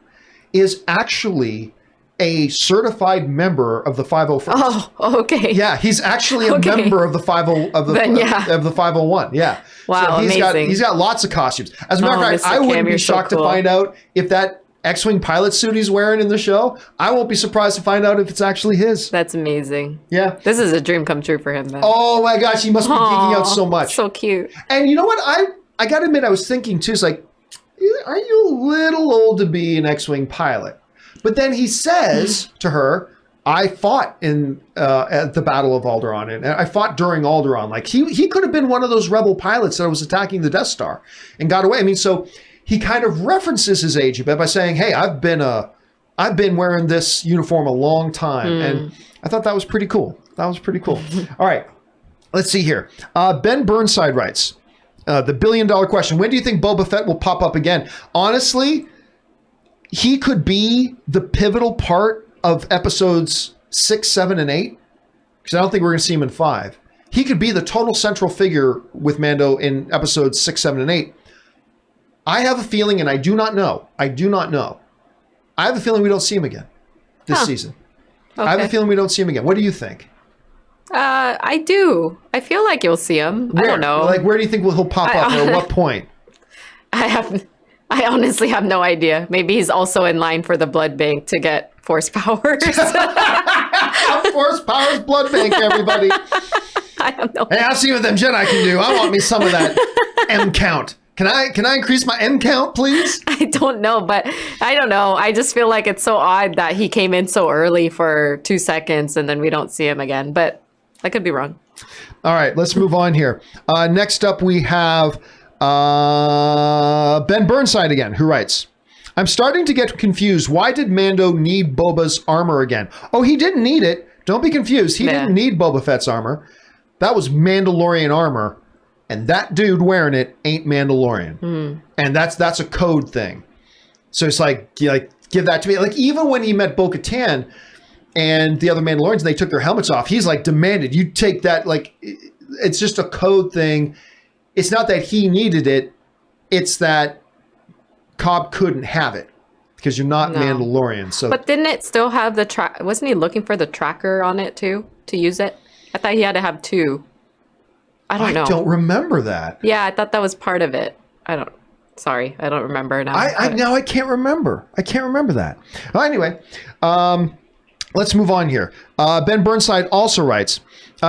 is actually a certified member of the 501st. Oh, okay. Yeah, he's actually a member of the 501. Yeah. Wow, so amazing. He's got lots of costumes. As a matter of fact, I wouldn't be shocked to find out if that X-Wing pilot suit he's wearing in the show, I won't be surprised to find out if it's actually his. That's amazing. Yeah. This is a dream come true for him then. Oh my gosh, he must be geeking out so much. So cute. And you know what? I got to admit, I was thinking too, it's like, are you a little old to be an X-Wing pilot? But then he says to her, I fought at the Battle of Alderaan, and I fought during Alderaan. Like he could have been one of those rebel pilots that was attacking the Death Star and got away. I mean, so he kind of references his age a bit by saying, hey, I've been wearing this uniform a long time. And I thought that was pretty cool. All right, let's see here. Ben Burnside writes, the $1 billion question. When do you think Boba Fett will pop up again? Honestly, he could be the pivotal part of episodes 6, 7, and 8, because I don't think we're going to see him in 5. He could be the total central figure with Mando in episodes 6, 7, and 8. I have a feeling, and I do not know. I have a feeling we don't see him again this season. Okay. I have a feeling we don't see him again. What do you think? I do. I feel like you'll see him. Where? I don't know. Like, where do you think he'll pop up, or at what point? I honestly have no idea. Maybe he's also in line for the blood bank to get force powers. Force powers blood bank, everybody. I don't know. Hey, I'll see what them Jedi can do. I want me some of that M count. Can I increase my M count, please? I don't know, but I don't know. I just feel like it's so odd that he came in so early for 2 seconds and then we don't see him again. But I could be wrong. All right, let's move on here. Next up, we have Ben Burnside again, who writes, I'm starting to get confused. Why did Mando need Boba's armor again? Oh, he didn't need it. Don't be confused. He didn't need Boba Fett's armor. That was Mandalorian armor. And that dude wearing it ain't Mandalorian. And that's a code thing. So it's like give that to me. Like, even when he met Bo-Katan and the other Mandalorians, and they took their helmets off, he's like, demanded you take that. Like, it's just a code thing. It's not that he needed it. It's that Cobb couldn't have it because you're not Mandalorian. So, but didn't it still have the track? Wasn't he looking for the tracker on it too to use it? I thought he had to have two. I don't know. I don't remember that. Yeah, I thought that was part of it. Sorry, I don't remember now. I can't remember. I can't remember that. Well, anyway, let's move on here. Ben Burnside also writes,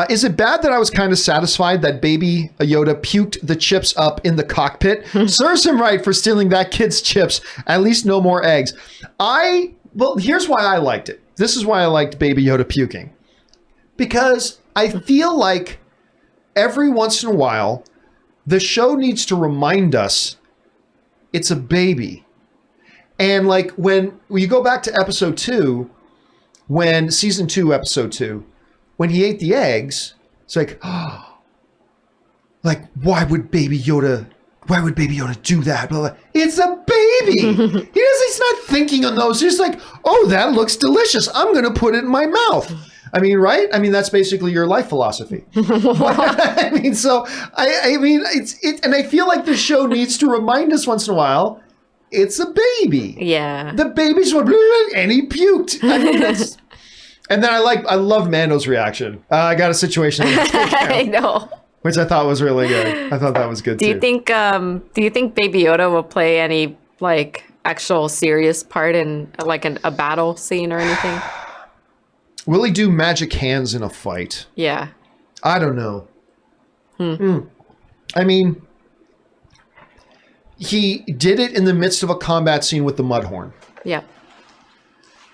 is it bad that I was kind of satisfied that baby Yoda puked the chips up in the cockpit? Serves him right for stealing that kid's chips. At least no more eggs. Well, here's why I liked it. This is why I liked baby Yoda puking. Because I feel like every once in a while, the show needs to remind us it's a baby. And like when you go back to episode 2, season 2, episode 2, when he ate the eggs, it's like, oh, like, why would baby Yoda do that? Blah, blah. It's a baby. He's not thinking on those. He's like, oh, that looks delicious. I'm going to put it in my mouth. I mean, right? I mean, that's basically your life philosophy. I mean, so I mean, and I feel like the show needs to remind us once in a while, it's a baby. Yeah. The baby's went, and he puked. I mean, and then I love Mando's reaction. I got a situation. I know. Which I thought was really good. I thought that was good too. Do you think Baby Yoda will play any like actual serious part in like a battle scene or anything? Will he do magic hands in a fight? Yeah. I don't know. I mean, he did it in the midst of a combat scene with the Mudhorn. Yeah.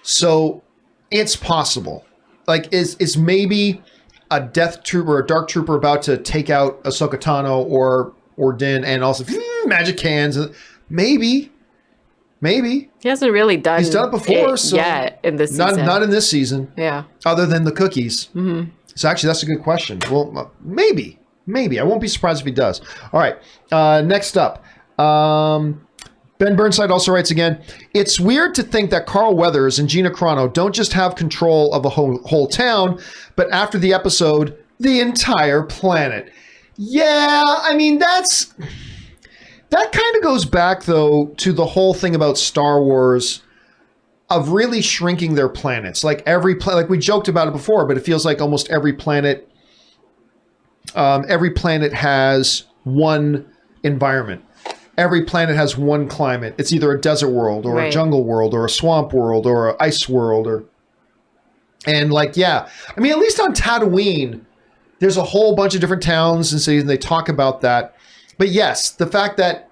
So it's possible. Like, is maybe a Death Trooper or a Dark Trooper about to take out Ahsoka Tano or Din and also magic hands? Maybe. He hasn't really done. He's done it before, so yet in this season. Not in this season. Yeah. Other than the cookies. Mm-hmm. So actually, that's a good question. Well, maybe. I won't be surprised if he does. All right. Next up, Ben Burnside also writes again. It's weird to think that Carl Weathers and Gina Carano don't just have control of a whole town, but after the episode, the entire planet. Yeah, I mean that kind of goes back, though, to the whole thing about Star Wars of really shrinking their planets. Like like we joked about it before, but it feels like almost every planet has one environment. Every planet has one climate. It's either a desert world or a jungle world or a swamp world or an ice world and like, yeah. I mean, at least on Tatooine, there's a whole bunch of different towns and cities and they talk about that. But yes, the fact that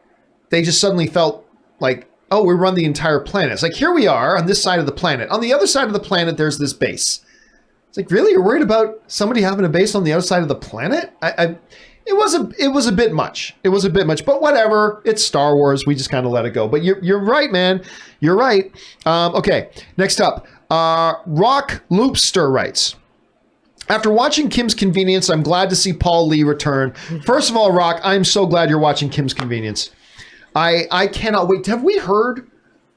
they just suddenly felt like, oh, we run the entire planet. It's like, here we are on this side of the planet. On the other side of the planet, there's this base. It's like, really? You're worried about somebody having a base on the other side of the planet? It was a bit much. It was a bit much, but whatever. It's Star Wars. We just kind of let it go. But you're right, man. You're right. Okay, next up. Rock Loopster writes, after watching Kim's Convenience, I'm glad to see Paul Lee return. First of all, Rock, I'm so glad you're watching Kim's Convenience. I cannot wait. Have we heard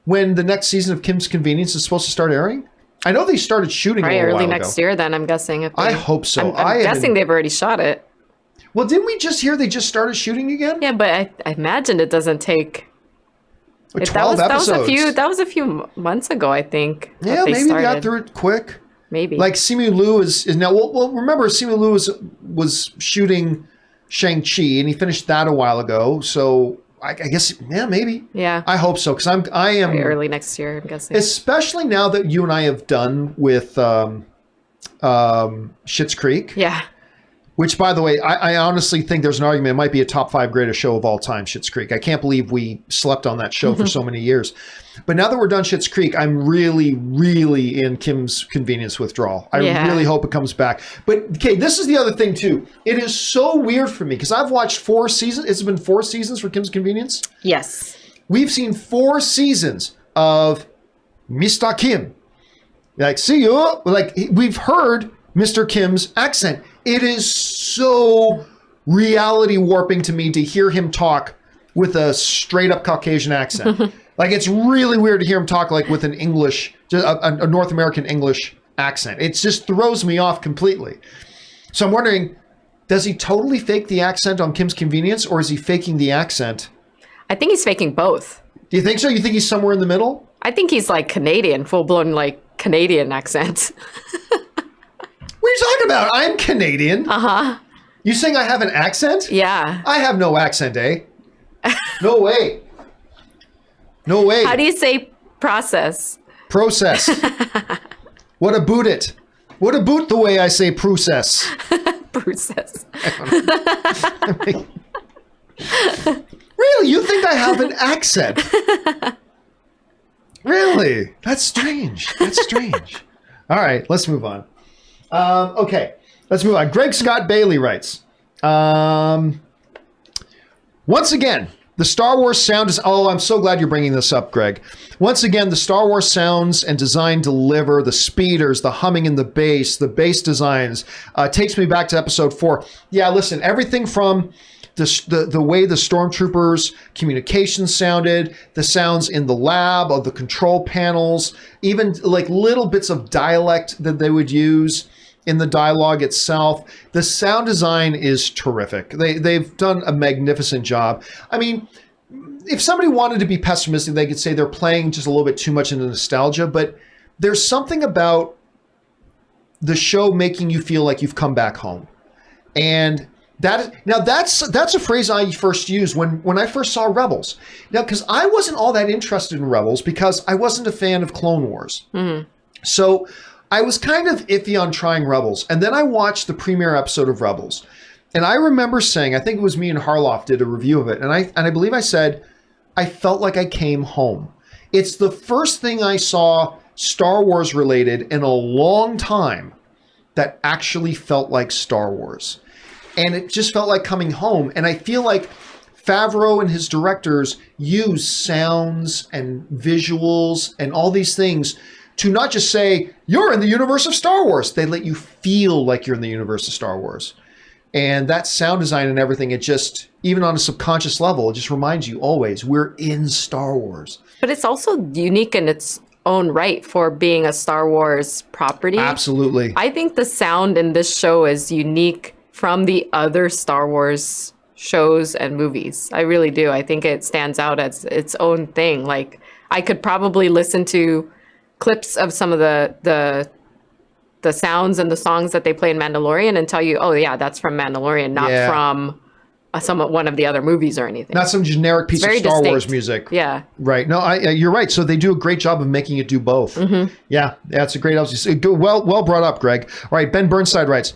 when the next season of Kim's Convenience is supposed to start airing? I know they started shooting probably a while early ago. next year. Then I'm guessing. I hope so. I'm guessing they've already shot it. Well, didn't we just hear they just started shooting again? Yeah, but I imagine it doesn't take. 12 episodes. That was a few months ago, I think. Yeah, maybe they got through it quick. maybe. Like Simu Liu is now. Well, remember Simu Liu was shooting Shang-Chi, and he finished that a while ago. So I guess, yeah, maybe. Yeah. I hope so, because I am very early next year, I'm guessing. Especially now that you and I have done with Schitt's Creek. Yeah. Which, by the way, I honestly think there's an argument it might be a top 5 greatest show of all time, Schitt's Creek. I can't believe we slept on that show for so many years. But now that we're done Schitt's Creek, I'm really, really in Kim's Convenience Withdrawal. I really hope it comes back. But, okay, this is the other thing, too. It is so weird for me, because I've watched 4 seasons. It's been 4 seasons for Kim's Convenience? Yes. We've seen 4 seasons of Mr. Kim. Like, see you. Like, we've heard Mr. Kim's accent. It is so reality warping to me to hear him talk with a straight up Caucasian accent. Like, it's really weird to hear him talk like with an English, a North American English accent. It just throws me off completely. So I'm wondering, does he totally fake the accent on Kim's Convenience, or is he faking the accent? I think he's faking both. Do you think so? You think he's somewhere in the middle? I think he's like Canadian, full blown like Canadian accent. What are you talking about? I'm Canadian. Uh-huh. You saying I have an accent? Yeah. I have no accent, eh? No way. No way. How do you say process? Process. What about it? What about the way I say process? Process. Really? You think I have an accent? Really? That's strange. That's strange. All right, let's move on. Okay, let's move on. Greg Scott Bailey writes, once again, the Star Wars sound is... Oh, I'm so glad you're bringing this up, Greg. Once again, the Star Wars sounds and design deliver, the speeders, the humming in the bass designs, takes me back to episode 4. Yeah, listen, everything from the way the stormtroopers' communication sounded, the sounds in the lab of the control panels, even like little bits of dialect that they would use in the dialogue itself. The sound design is terrific. They've done a magnificent job. I mean, if somebody wanted to be pessimistic, they could say they're playing just a little bit too much into nostalgia, but there's something about the show making you feel like you've come back home. And that's a phrase I first used when I first saw Rebels. Now, because I wasn't all that interested in Rebels because I wasn't a fan of Clone Wars. Mm-hmm. So I was kind of iffy on trying Rebels. And then I watched the premiere episode of Rebels. And I remember saying, I think it was me and Harloff did a review of it. And I believe I said, I felt like I came home. It's the first thing I saw Star Wars related in a long time that actually felt like Star Wars. And it just felt like coming home. And I feel like Favreau and his directors use sounds and visuals and all these things to not just say, you're in the universe of Star Wars. They let you feel like you're in the universe of Star Wars. And that sound design and everything, it just, even on a subconscious level, it just reminds you always, we're in Star Wars. But it's also unique in its own right for being a Star Wars property. Absolutely. I think the sound in this show is unique from the other Star Wars shows and movies. I really do. I think it stands out as its own thing. Like, I could probably listen to clips of some of the sounds and the songs that they play in Mandalorian and tell you, oh yeah, that's from Mandalorian, not from one of the other movies or anything. Not some generic piece of Star Wars music. Yeah. Right. No, you're right. So they do a great job of making it do both. Mm-hmm. Yeah, that's a great... Well brought up, Greg. All right, Ben Burnside writes,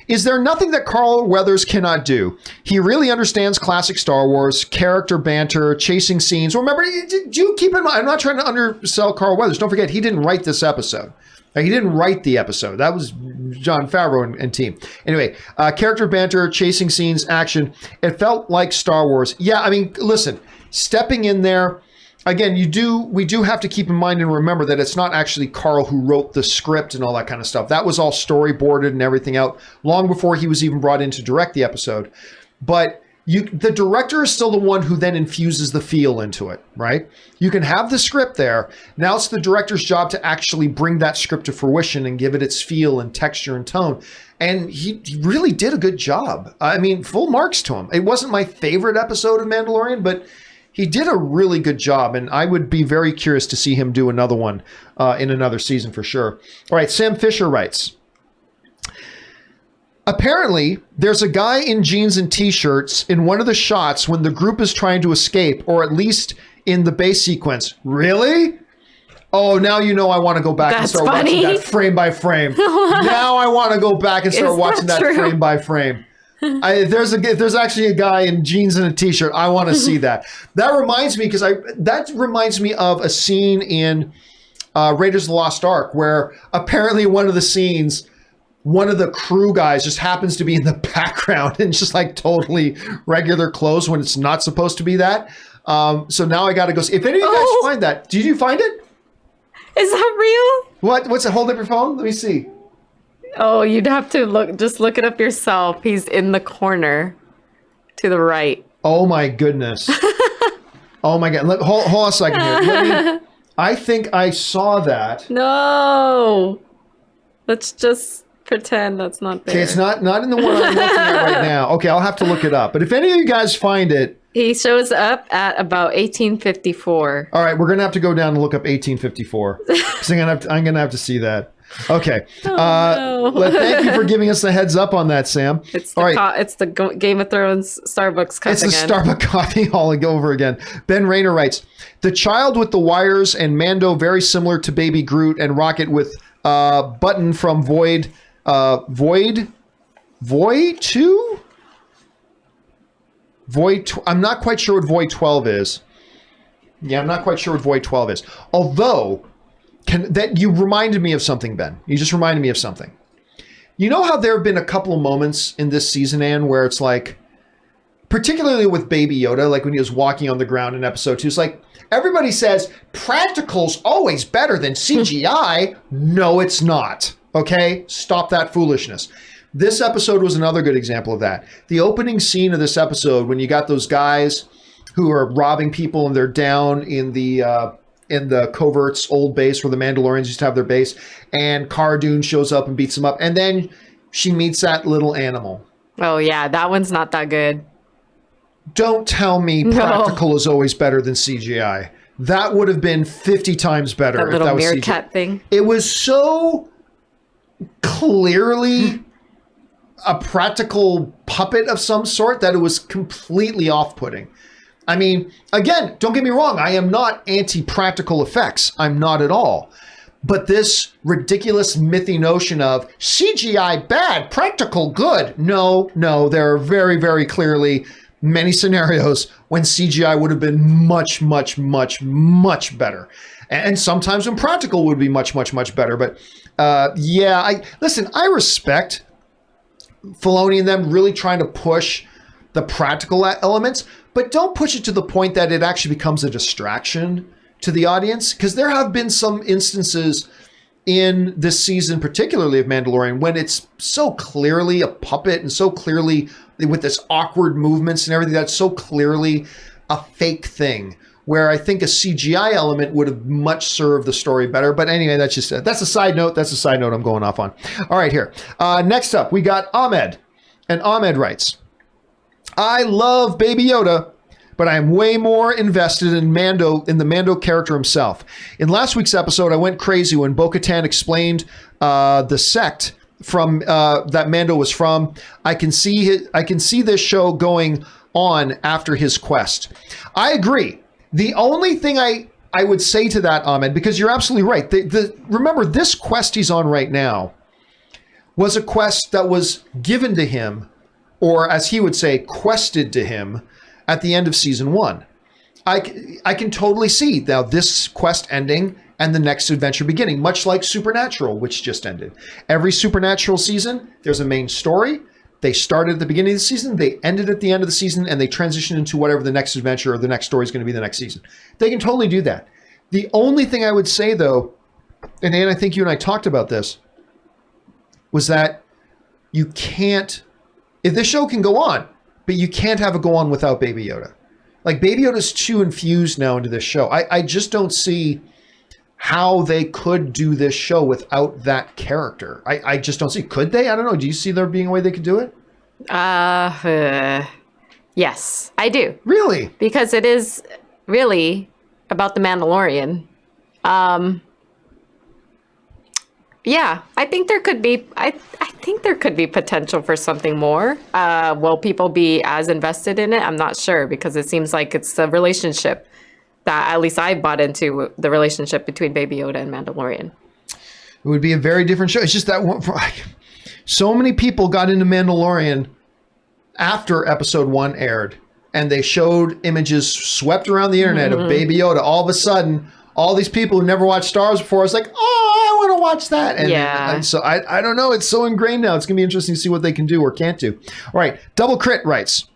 is there nothing that Carl Weathers cannot do? He really understands classic Star Wars, character banter, chasing scenes. Remember, do keep in mind, I'm not trying to undersell Carl Weathers. Don't forget, he didn't write this episode. He didn't write the episode. That was John Favreau and team. Anyway, character banter, chasing scenes, action. It felt like Star Wars. Yeah, I mean, listen, stepping in there, again, we do have to keep in mind and remember that it's not actually Carl who wrote the script and all that kind of stuff. That was all storyboarded and everything out long before he was even brought in to direct the episode. But the director is still the one who then infuses the feel into it, right? You can have the script there. Now it's the director's job to actually bring that script to fruition and give it its feel and texture and tone. And he really did a good job. I mean, full marks to him. It wasn't my favorite episode of Mandalorian, but he did a really good job, and I would be very curious to see him do another one in another season for sure. All right, Sam Fisher writes, apparently, there's a guy in jeans and t-shirts in one of the shots when the group is trying to escape, or at least in the base sequence. Really? Oh, now you know I want to go back and start watching that frame by frame. Now I want to go back and start watching that frame by frame. There's actually a guy in jeans and a t-shirt. I want to see that. That reminds me of a scene in Raiders of the Lost Ark where apparently one of the scenes, one of the crew guys just happens to be in the background and just like totally regular clothes when it's not supposed to be that. So now I got to go see. If any of you guys find that, did you find it? Is that real? What's it? Hold up your phone. Let me see. Oh, you'd have to look it up yourself. He's in the corner to the right. Oh my goodness. Oh my God. Hold on a second here. I think I saw that. No. Let's just pretend that's not there. Okay, it's not in the one I'm looking at right now. Okay, I'll have to look it up. But if any of you guys find it. He shows up at about 1854. All right, we're going to have to go down and look up 1854. Because I'm going to have to see that. Okay. No. Thank you for giving us the heads up on that, Sam. It's the Game of Thrones Starbucks cup again. It's the Starbucks coffee all over again. Ben Rayner writes, the child with the wires and Mando very similar to Baby Groot and Rocket with Button from Void 2? I'm not quite sure what Void 12 is. Yeah, I'm not quite sure what Void 12 is. Although, you reminded me of something, Ben. You just reminded me of something. You know how there have been a couple of moments in this season, Anne, where it's like, particularly with Baby Yoda, like when he was walking on the ground in episode 2, it's like, everybody says, practical's always better than CGI. No, it's not. Okay? Stop that foolishness. This episode was another good example of that. The opening scene of this episode, when you got those guys who are robbing people and they're down in the Covert's old base where the Mandalorians used to have their base, and Cara Dune shows up and beats them up, and then she meets that little animal. Oh yeah, that one's not that good. Don't tell me practical is always better than CGI. That would have been 50 times better. That little meerkat thing. It was so clearly a practical puppet of some sort that it was completely off-putting. I mean, again, don't get me wrong. I am not anti-practical effects. I'm not at all. But this ridiculous mythy notion of CGI bad, practical good. No, there are very, very clearly many scenarios when CGI would have been much, much, much, much better. And sometimes when practical would be much, much, much better. But I respect Filoni and them really trying to push the practical elements, but don't push it to the point that it actually becomes a distraction to the audience. Because there have been some instances in this season, particularly of Mandalorian, when it's so clearly a puppet and so clearly with this awkward movements and everything, that's so clearly a fake thing, where I think a CGI element would have much served the story better. But anyway, that's a side note. That's a side note I'm going off on. All right, here. Next up, we got Ahmed. And Ahmed writes, I love Baby Yoda, but I am way more invested in the Mando character himself. In last week's episode, I went crazy when Bo-Katan explained the sect from that Mando was from. I can see this show going on after his quest. I agree. The only thing I would say to that, Ahmed, because you're absolutely right. Remember, this quest he's on right now was a quest that was given to him, or as he would say, quested to him at the end of season 1. I can totally see now this quest ending and the next adventure beginning, much like Supernatural, which just ended. Every Supernatural season, there's a main story. They started at the beginning of the season, they ended at the end of the season, and they transition into whatever the next adventure or the next story is going to be the next season. They can totally do that. The only thing I would say, though, and Anne, I think you and I talked about this, was that you can't, if this show can go on, but you can't have it go on without Baby Yoda. Like, Baby Yoda's too infused now into this show. I just don't see how they could do this show without that character. I just don't see. Could they? I don't know. Do you see there being a way they could do it? Yes, I do. Really? Because it is really about the Mandalorian. Yeah, I think there could be. I think there could be potential for something more. Will people be as invested in it? I'm not sure, because it seems like it's a relationship that at least I bought into, the relationship between Baby Yoda and Mandalorian. It would be a very different show. It's just that so many people got into Mandalorian after episode 1 aired, and they showed images swept around the internet of Baby Yoda. All of a sudden, all these people who never watched Star Wars before was like, oh, I want to watch that. And so I don't know. It's so ingrained now. It's going to be interesting to see what they can do or can't do. All right. Double Crit writes,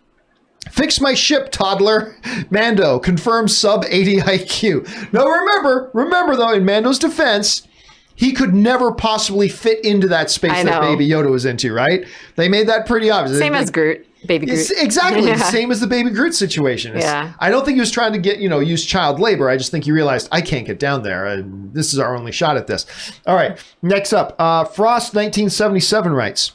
fix my ship, toddler. Mando confirms sub 80 IQ. No, remember though, in Mando's defense, he could never possibly fit into that space that Baby Yoda was into, right? They made that pretty obvious. Same as Groot. Baby Groot. Exactly. Yeah. Same as the Baby Groot situation. I don't think he was trying to get, use child labor. I just think he realized, I can't get down there. This is our only shot at this. All right. Next up, Frost 1977 writes,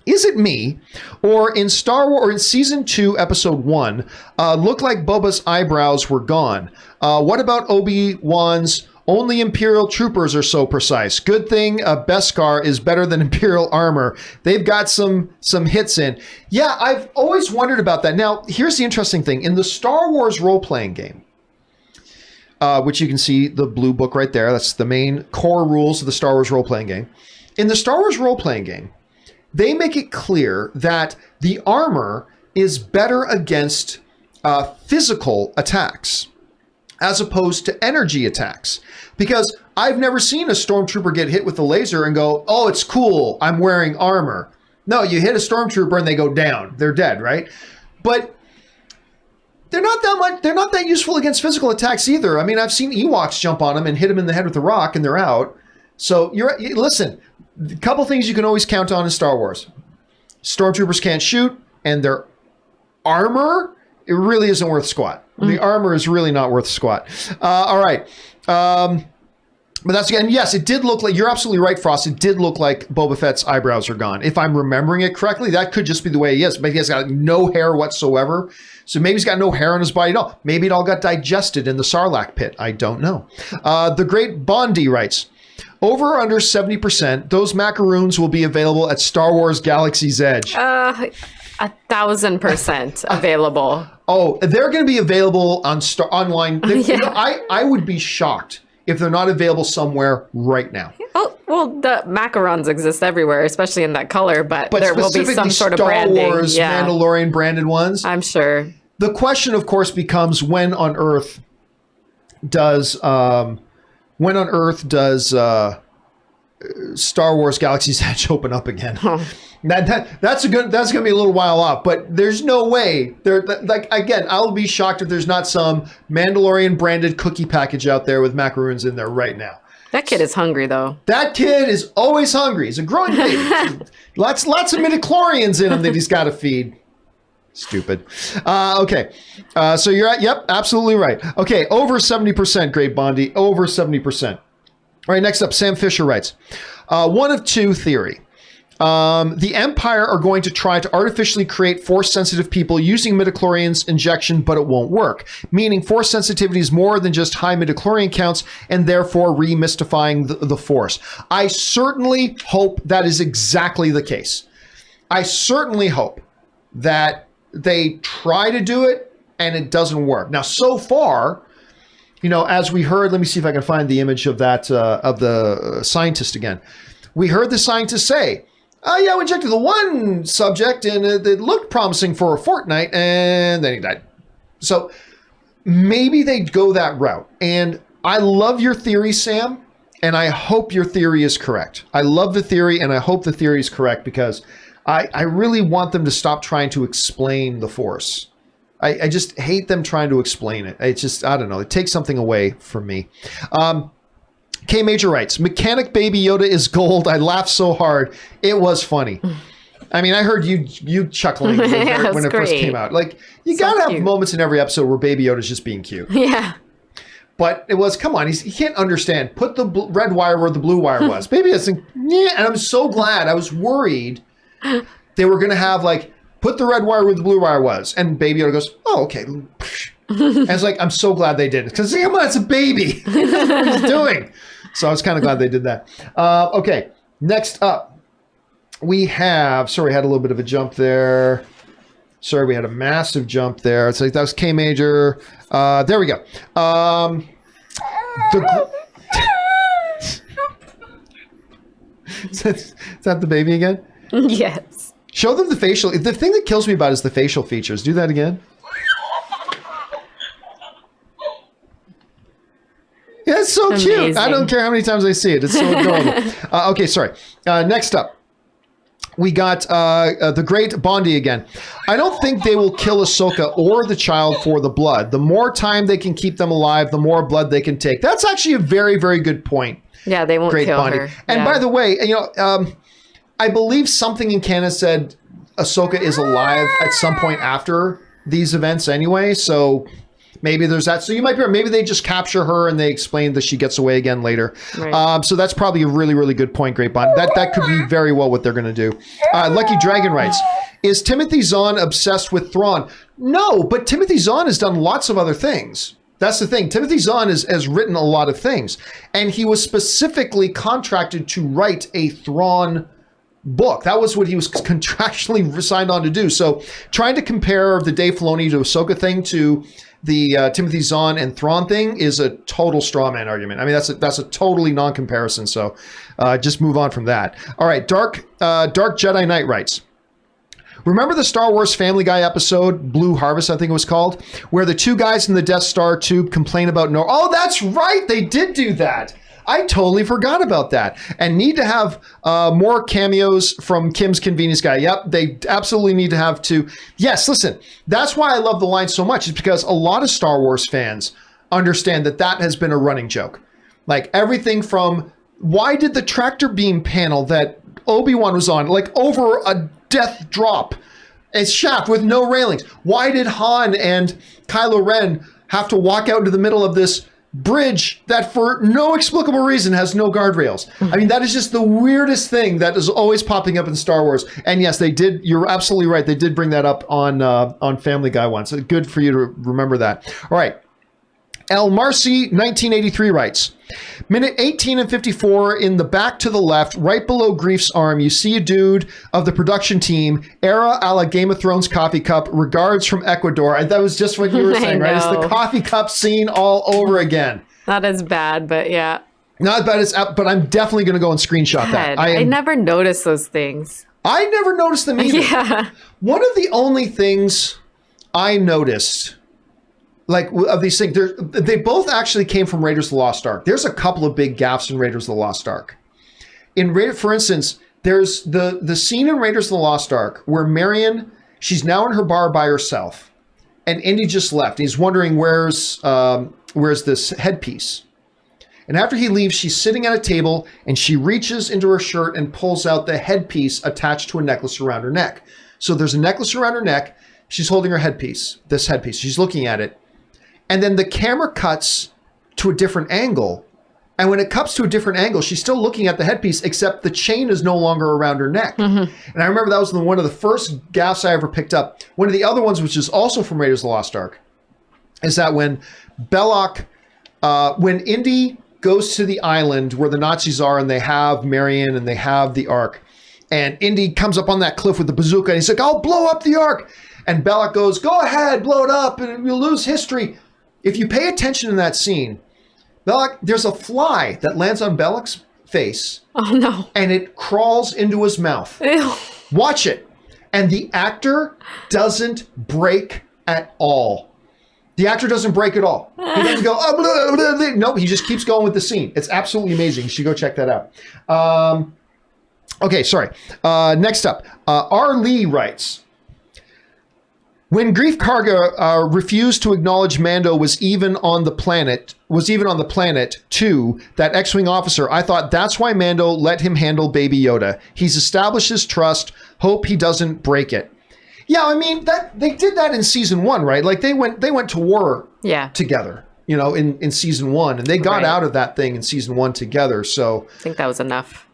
is it me, or in Star Wars, or in season 2, episode 1, looked like Boba's eyebrows were gone? What about Obi-Wan's only Imperial troopers are so precise? Good thing Beskar is better than Imperial armor. They've got some hits in. Yeah, I've always wondered about that. Now, here's the interesting thing. In the Star Wars role-playing game, which you can see the blue book right there, that's the main core rules of the Star Wars role-playing game. In the Star Wars role-playing game, they make it clear that the armor is better against physical attacks as opposed to energy attacks. Because I've never seen a stormtrooper get hit with a laser and go, oh, it's cool, I'm wearing armor. No, you hit a stormtrooper and they go down. They're dead, right? But they're not that useful against physical attacks either. I mean, I've seen Ewoks jump on them and hit them in the head with a rock and they're out. So listen, a couple things you can always count on in Star Wars. Stormtroopers can't shoot, and their armor, it really isn't worth squat. The armor is really not worth squat. All right. But that's, again, yes, it did look like, you're absolutely right, Frost. It did look like Boba Fett's eyebrows are gone. If I'm remembering it correctly, that could just be the way he is. But he has got no hair whatsoever. So maybe he's got no hair on his body at all. Maybe it all got digested in the Sarlacc pit. I don't know. The Great Bondi writes, over or under 70%, those macaroons will be available at Star Wars Galaxy's Edge. 1,000% available. Oh, they're going to be available on online. I would be shocked if they're not available somewhere right now. Oh, well, the macarons exist everywhere, especially in that color, but there will be some sort of branding. Star Wars Mandalorian branded ones. I'm sure. The question, of course, becomes when on earth does Star Wars Galaxy's Edge open up again? Huh. That's going to be a little while off, but there's no way. Again, I'll be shocked if there's not some Mandalorian branded cookie package out there with macaroons in there right now. That kid is hungry, though. That kid is always hungry. He's a growing baby. lots of midichlorians in him that he's got to feed. Stupid. Okay. So you're at, yep, absolutely right. Okay. Over 70%, Great Bondi. Over 70%. All right. Next up, Sam Fisher writes, one of two theory. The Empire are going to try to artificially create Force-sensitive people using midichlorians injection, but it won't work. Meaning Force sensitivity is more than just high midichlorian counts and therefore remystifying the Force. I certainly hope that is exactly the case. I certainly hope that they try to do it and it doesn't work. Now, so far, as we heard, let me see if I can find the image of that, of the scientist again. We heard the scientist say, we injected the one subject and it looked promising for a fortnight and then he died. So maybe they'd go that route. And I love your theory, Sam, and I hope your theory is correct. I love the theory and I hope the theory is correct because I really want them to stop trying to explain the Force. I just hate them trying to explain it. It's just, I don't know, it takes something away from me. K Major writes, Mechanic Baby Yoda is gold. I laughed so hard. It was funny. I mean, I heard you chuckling when it first came out. Like, you got to have moments in every episode where Baby Yoda's just being cute. Yeah. But it was, come on, he can't understand. Put the red wire where the blue wire was. Baby doesn't, and I'm so glad. I was worried they were going to have, put the red wire where the blue wire was. And Baby Yoda goes, oh, okay. And it's like, I'm so glad they did it. Because it's a baby. That's what he's doing. So I was kind of glad they did that. Okay, next up. We have, sorry, I had a little bit of a jump there. Sorry, we had a massive jump there. It's like, that was K major. There we go. Is that the baby again? Yes. Show them the facial. The thing that kills me about it is the facial features. Do that again. Yeah, it's so Amazing. cute. I don't care how many times I see it. It's so adorable. Okay, sorry. Next up. We got the great Bondi again. I don't think they will kill Ahsoka or the child for the blood. The more time they can keep them alive, the more blood they can take. That's actually a very, very good point. Yeah, they won't kill her. And by the way, I believe something in canon said Ahsoka is alive at some point after these events anyway. So maybe there's that. So you might be right. Maybe they just capture her and they explain that she gets away again later. Right. So that's probably a really, really good point, Great Bond. That could be very well what they're going to do. Lucky Dragon writes, is Timothy Zahn obsessed with Thrawn? No, but Timothy Zahn has done lots of other things. That's the thing. Timothy Zahn has written a lot of things. And he was specifically contracted to write a Thrawn book. That was what he was contractually signed on to do. So trying to compare the Dave Filoni to Ahsoka thing to the Timothy Zahn and Thrawn thing is a total straw man argument. I mean, that's a totally non-comparison. So just move on from that. All right. Dark Jedi Knight writes, remember the Star Wars Family Guy episode, Blue Harvest, I think it was called, where the two guys in the Death Star tube complain about Oh, that's right. They did do that. I totally forgot about that. And need to have more cameos from Kim's Convenience Guy. Yep, they absolutely need to have two. Yes, listen, that's why I love the line so much, is because a lot of Star Wars fans understand that has been a running joke. Like everything from, why did the tractor beam panel that Obi-Wan was on, like over a death drop, a shaft with no railings? Why did Han and Kylo Ren have to walk out into the middle of this bridge that for no explicable reason has no guardrails? I mean, that is just the weirdest thing that is always popping up in Star Wars. And yes, they did. You're absolutely right. They did bring that up on Family Guy once. So good for you to remember that. All right. El Marcy 1983 writes, minute 18 and 54 in the back to the left, right below Grief's arm, you see a dude of the production team, era a la Game of Thrones coffee cup, regards from Ecuador. And that was just what you were saying, right? It's the coffee cup scene all over again. Not as bad, but yeah. Not bad as, but I'm definitely going to go and screenshot that. I never noticed those things. I never noticed them either. Yeah. One of the only things I noticed, like of these things, they both actually came from Raiders of the Lost Ark. There's a couple of big gaffes in Raiders of the Lost Ark. For instance, there's the scene in Raiders of the Lost Ark where Marion, she's now in her bar by herself, and Indy just left. He's wondering where's this headpiece. And after he leaves, she's sitting at a table and she reaches into her shirt and pulls out the headpiece attached to a necklace around her neck. So there's a necklace around her neck. She's holding her headpiece, this headpiece. She's looking at it. And then the camera cuts to a different angle. And when it cuts to a different angle, she's still looking at the headpiece, except the chain is no longer around her neck. Mm-hmm. And I remember that was one of the first gaffes I ever picked up. One of the other ones, which is also from Raiders of the Lost Ark, is that when Belloc, when Indy goes to the island where the Nazis are and they have Marion and they have the Ark, and Indy comes up on that cliff with the bazooka and he's like, I'll blow up the Ark. And Belloc goes, go ahead, blow it up and you'll lose history. If you pay attention in that scene, Belloc, there's a fly that lands on Belloc's face. Oh, no. And it crawls into his mouth. Ew. Watch it. And the actor doesn't break at all. The actor doesn't break at all. He doesn't go, oh, blah, blah, blah. Nope, he just keeps going with the scene. It's absolutely amazing. You should go check that out. Okay, sorry. Next up, R. Lee writes, when Grief Karga refused to acknowledge Mando was even on the planet too, that X-Wing officer, I thought that's why Mando let him handle Baby Yoda. He's established his trust. Hope he doesn't break it. Yeah, I mean that they did that in season 1, right? Like they went to war together, in season 1, and they got out of that thing in season 1 together. So I think that was enough.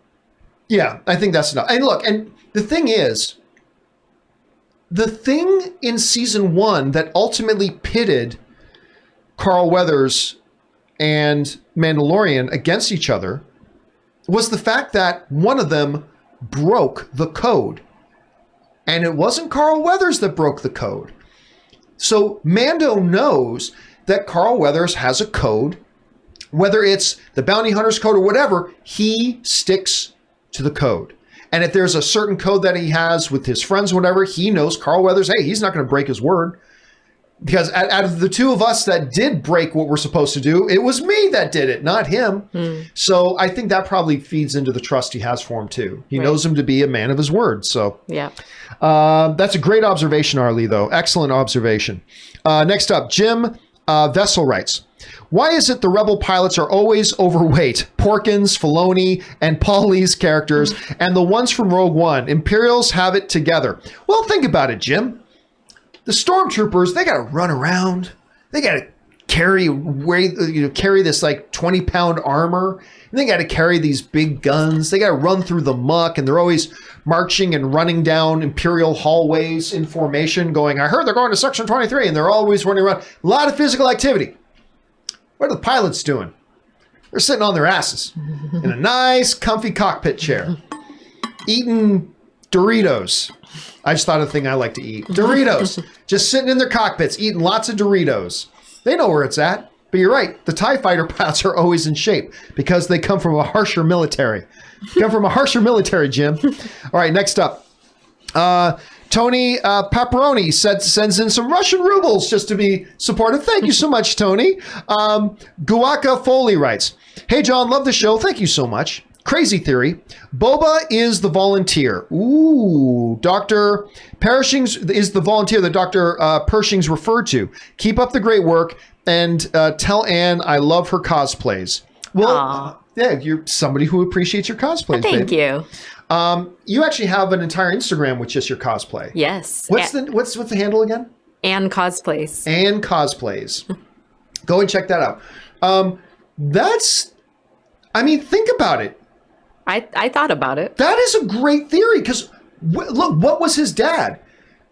Yeah, I think that's enough. And look, and the thing is, the thing in season 1 that ultimately pitted Carl Weathers and Mandalorian against each other was the fact that one of them broke the code. And it wasn't Carl Weathers that broke the code. So Mando knows that Carl Weathers has a code, whether it's the bounty hunter's code or whatever, he sticks to the code. And if there's a certain code that he has with his friends or whatever, he knows Carl Weathers, hey, he's not going to break his word. Because out of the two of us that did break what we're supposed to do, it was me that did it, not him. So I think that probably feeds into the trust he has for him too. He knows him to be a man of his word. So yeah, that's a great observation, Arlie, though. Excellent observation. Next up, Jim Vessel writes, why is it the Rebel pilots are always overweight? Porkins, Filoni, and Paul Lee's characters, and the ones from Rogue One, Imperials have it together. Well, think about it, Jim. The stormtroopers, they got to run around. They got to carry this like 20-pound armor. And they got to carry these big guns. They got to run through the muck, and they're always marching and running down Imperial hallways in formation going, I heard they're going to Section 23, and they're always running around. A lot of physical activity. What are the pilots doing? They're sitting on their asses in a nice, comfy cockpit chair, eating Doritos. I just thought of the thing I like to eat. Doritos. Just sitting in their cockpits, eating lots of Doritos. They know where it's at. But you're right. The TIE fighter pilots are always in shape because they come from a harsher military. Come from a harsher military, Jim. All right, next up. Tony Paparoni sends in some Russian rubles just to be supportive. Thank you so much, Tony. Guaka Foley writes, hey, John, love the show. Thank you so much. Crazy theory. Boba is the volunteer. Ooh, Dr. Pershing's is the volunteer that Dr. Pershing's referred to. Keep up the great work and tell Anne I love her cosplays. Well, yeah, you're somebody who appreciates your cosplays. Thank you. You actually have an entire Instagram with just your cosplay. Yes. What's the handle again? Anne Cosplays. Anne Cosplays. Go and check that out. Think about it. I thought about it. That is a great theory because look, what was his dad?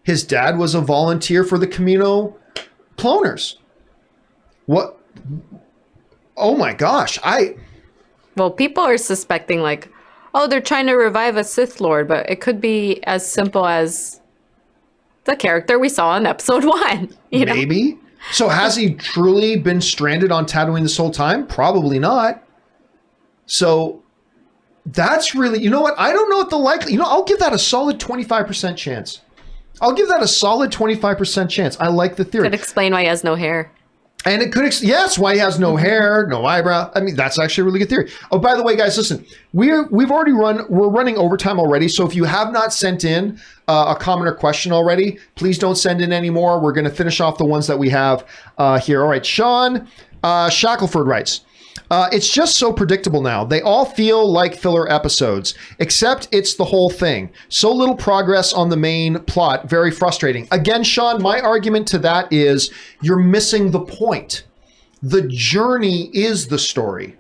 His dad was a volunteer for the Camino cloners. What? Oh my gosh. Well, people are suspecting like, oh, they're trying to revive a Sith Lord, but it could be as simple as the character we saw in episode 1. Maybe. So has he truly been stranded on Tatooine this whole time? Probably not. So that's really, you know what? I don't know what the likely, I'll give that a solid 25% chance. I'll give that a solid 25% chance. I like the theory. Could explain why he has no hair. And it could, yes, why he has no hair, no eyebrow. I mean, that's actually a really good theory. Oh, by the way, guys, listen, we're running overtime already. So if you have not sent in a comment or question already, please don't send in any more. We're going to finish off the ones that we have here. All right, Sean Shackelford writes, it's just so predictable now. They all feel like filler episodes, except it's the whole thing. So little progress on the main plot. Very frustrating. Again, Sean, my argument to that is you're missing the point. The journey is the story.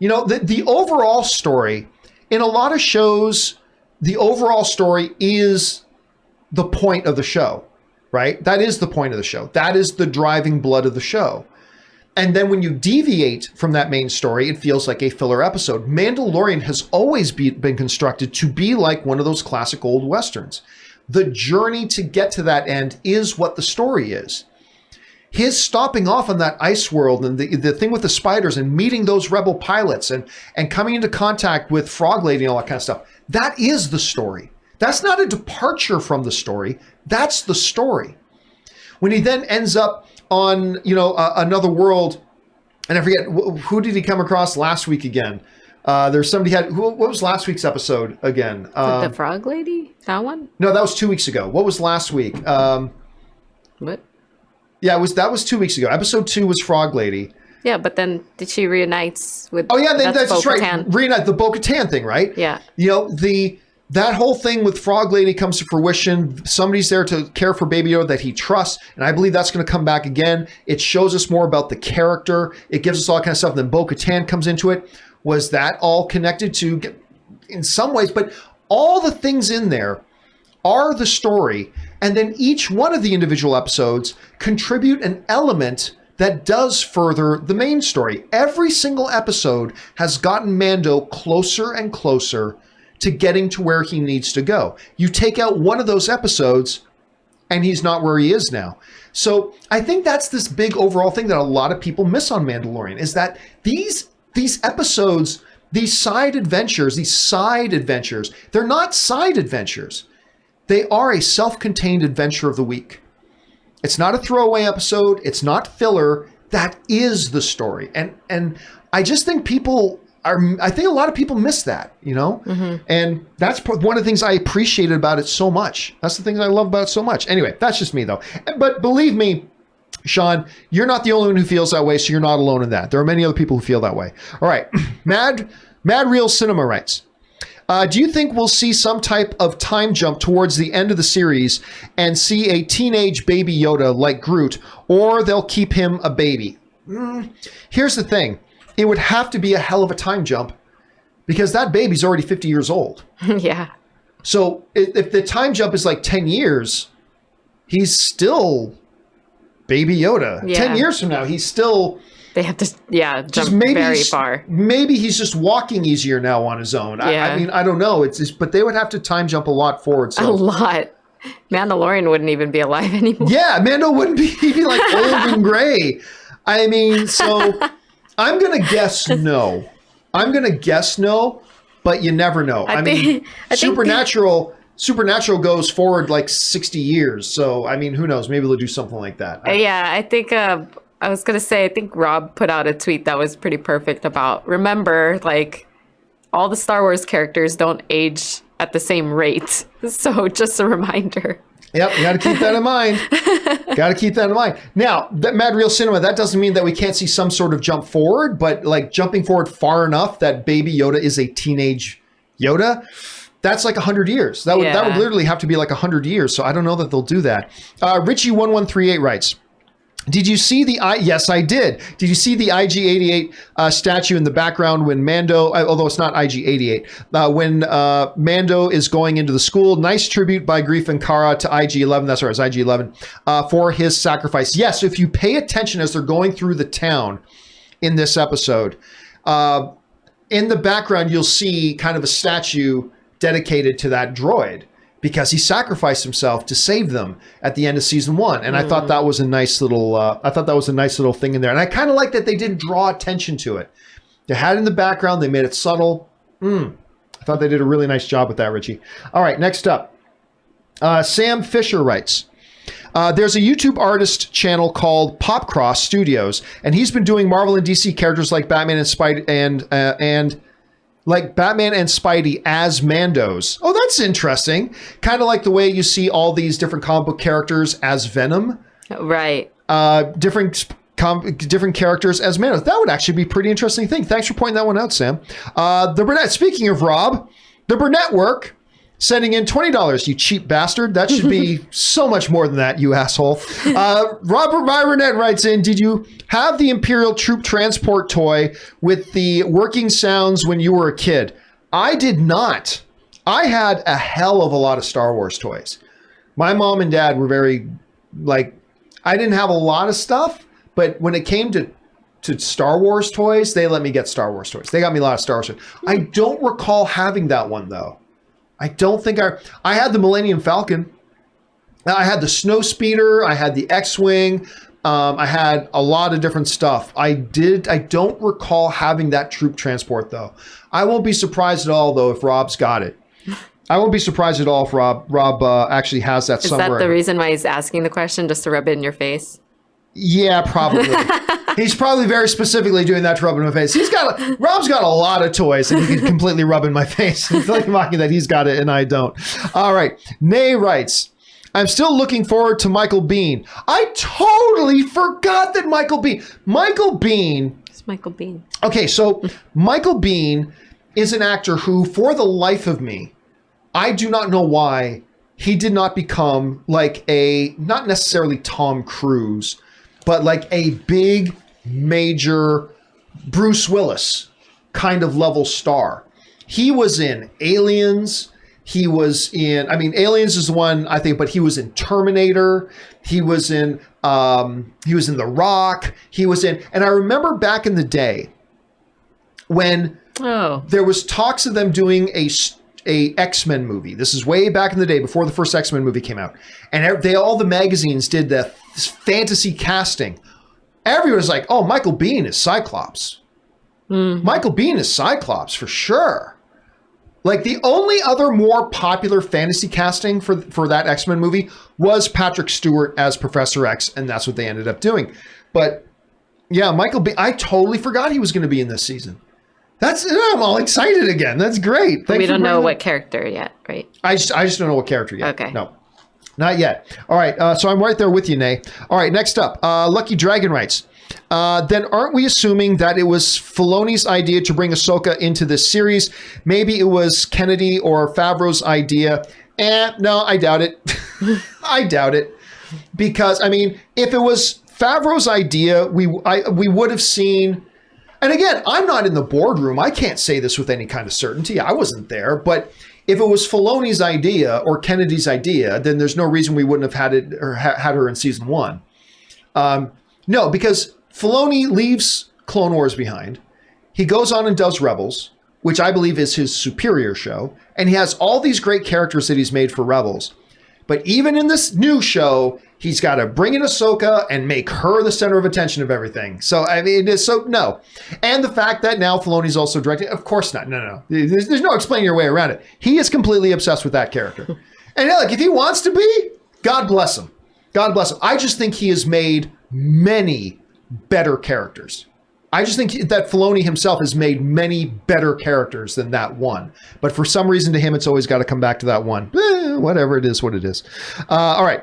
The overall story, in a lot of shows, the overall story is the point of the show, right? That is the point of the show. That is the driving blood of the show. And then when you deviate from that main story, it feels like a filler episode. Mandalorian has always been constructed to be like one of those classic old Westerns. The journey to get to that end is what the story is. His stopping off on that ice world and the thing with the spiders and meeting those rebel pilots and coming into contact with Frog Lady and all that kind of stuff, that is the story. That's not a departure from the story. That's the story. When he then ends up on, another world, and I forget, who did he come across last week again? There's somebody what was last week's episode again? The Frog Lady? That one? No, that was 2 weeks ago. What was last week? What? Yeah, that was 2 weeks ago. Episode 2 was Frog Lady. Yeah, but then did she reunites with? Oh yeah, that's right. Reunite the Bo-Katan thing, right? Yeah. That whole thing with Frog Lady comes to fruition. Somebody's there to care for Baby Yoda that he trusts, and I believe that's going to come back again. It shows us more about the character. It gives us all kind of stuff. Then Bo-Katan comes into it. Was that all connected to, in some ways? But all the things in there are the story, and then each one of the individual episodes contribute an element that does further the main story. Every single episode has gotten Mando closer and closer to getting to where he needs to go. You take out one of those episodes and he's not where he is now. So I think that's this big overall thing that a lot of people miss on Mandalorian, is that these episodes, these side adventures, they're not side adventures. They are a self-contained adventure of the week. It's not a throwaway episode. It's not filler. That is the story. And I just think I think a lot of people miss that, you know? Mm-hmm. And that's one of the things I appreciated about it so much. That's the thing I love about it so much. Anyway, that's just me though. But believe me, Sean, you're not the only one who feels that way, so you're not alone in that. There are many other people who feel that way. All right. Mad Real Cinema writes, do you think we'll see some type of time jump towards the end of the series and see a teenage baby Yoda like Groot, or they'll keep him a baby? Here's the thing. It would have to be a hell of a time jump because that baby's already 50 years old. Yeah. So if the time jump is like 10 years, he's still baby Yoda. Yeah. 10 years from now, he's still... They have to, jump very far. Maybe he's just walking easier now on his own. Yeah. I mean, I don't know. But they would have to time jump a lot forward. So. A lot. Mandalorian wouldn't even be alive anymore. Yeah, Mando wouldn't be. He'd be like old and gray. I mean, so I'm going to guess no. But you never know. I mean, Supernatural goes forward like 60 years. So, I mean, who knows? Maybe they'll do something like that. I think... I was going to say, I think Rob put out a tweet that was pretty perfect about, remember, like, all the Star Wars characters don't age at the same rate. So just a reminder. Yep, you got to keep that in mind. Now, that Mad Real Cinema, that doesn't mean that we can't see some sort of jump forward, but like jumping forward far enough that baby Yoda is a teenage Yoda, that's like 100 years. That would literally have to be like 100 years. So I don't know that they'll do that. Richie1138 writes, did you see yes, I did. Did you see the IG-88 statue in the background when Mando, although it's not IG-88, when Mando is going into the school? Nice tribute by Grief and Kara to IG-11, that's right, it's IG-11, for his sacrifice. Yes, if you pay attention as they're going through the town in this episode, in the background, you'll see kind of a statue dedicated to that droid, because he sacrificed himself to save them at the end of season 1. And I thought that was a nice little thing in there. And I kind of like that they didn't draw attention to it. They had it in the background. They made it subtle. I thought they did a really nice job with that, Richie. All right, next up. Sam Fisher writes, there's a YouTube artist channel called Popcross Studios, and he's been doing Marvel and DC characters like Batman and Spidey like Batman and Spidey as Mandos. Oh, that's interesting. Kind of like the way you see all these different comic book characters as Venom. Right. Different characters as Mandos. That would actually be a pretty interesting thing. Thanks for pointing that one out, Sam. The Burnett, speaking of Rob, the Burnett work, sending in $20, you cheap bastard. That should be so much more than that, you asshole. Robert Burnett writes in, did you have the Imperial Troop Transport toy with the working sounds when you were a kid? I did not. I had a hell of a lot of Star Wars toys. My mom and dad were very, like, I didn't have a lot of stuff, but when it came to Star Wars toys, they let me get Star Wars toys. They got me a lot of Star Wars toys. I don't recall having that one, though. I don't think I had the Millennium Falcon. I had the Snow Speeder. I had the X-Wing. I had a lot of different stuff. I don't recall having that troop transport, though. I won't be surprised at all, though, if Rob's got it. I won't be surprised at all if Rob actually has that somewhere. Is that the reason why he's asking the question, just to rub it in your face? Yeah, probably. He's probably very specifically doing that to rub in my face. Rob's got a lot of toys and he can completely rub in my face. It's like mocking that he's got it and I don't. All right. Nay writes, I'm still looking forward to Michael Biehn. I totally forgot that Michael Biehn. It's Michael Biehn. Okay, so Michael Biehn is an actor who, for the life of me, I do not know why he did not become like not necessarily Tom Cruise, but like a big, major Bruce Willis kind of level star. He was in Aliens. He was in, I mean, Aliens is the one I think, but he was in Terminator. He was in The Rock. He was in, and I remember back in the day when there was talks of them doing a X-Men movie. This is way back in the day before the first X-Men movie came out. And all the magazines did the fantasy casting. Everyone was like, oh, Michael Biehn is Cyclops. Michael Biehn is Cyclops for sure. Like the only other more popular fantasy casting for that X-Men movie was Patrick Stewart as Professor X, and that's what they ended up doing. But yeah, Michael Biehn, I totally forgot he was going to be in this season. I'm all excited again. That's great. We don't know what character yet, right? I just don't know what character yet. Okay. No, not yet. All right. So I'm right there with you, Nay. All right. Next up, Lucky Dragon writes, then aren't we assuming that it was Filoni's idea to bring Ahsoka into this series? Maybe it was Kennedy or Favreau's idea. No, I doubt it. I doubt it. Because, I mean, if it was Favreau's idea, we would have seen... And again, I'm not in the boardroom. I can't say this with any kind of certainty. I wasn't there. But if it was Filoni's idea or Kennedy's idea, then there's no reason we wouldn't have had it or had her in season 1. No, because Filoni leaves Clone Wars behind. He goes on and does Rebels, which I believe is his superior show. And he has all these great characters that he's made for Rebels. But even in this new show, he's got to bring in Ahsoka and make her the center of attention of everything. So, I mean, no. And the fact that now Filoni's also directing, of course not. No. There's no explaining your way around it. He is completely obsessed with that character. And look, if he wants to be, God bless him. God bless him. I just think he has made many better characters. I just think that Filoni himself has made many better characters than that one. But for some reason to him, it's always got to come back to that one. Whatever it is, what it is. All right.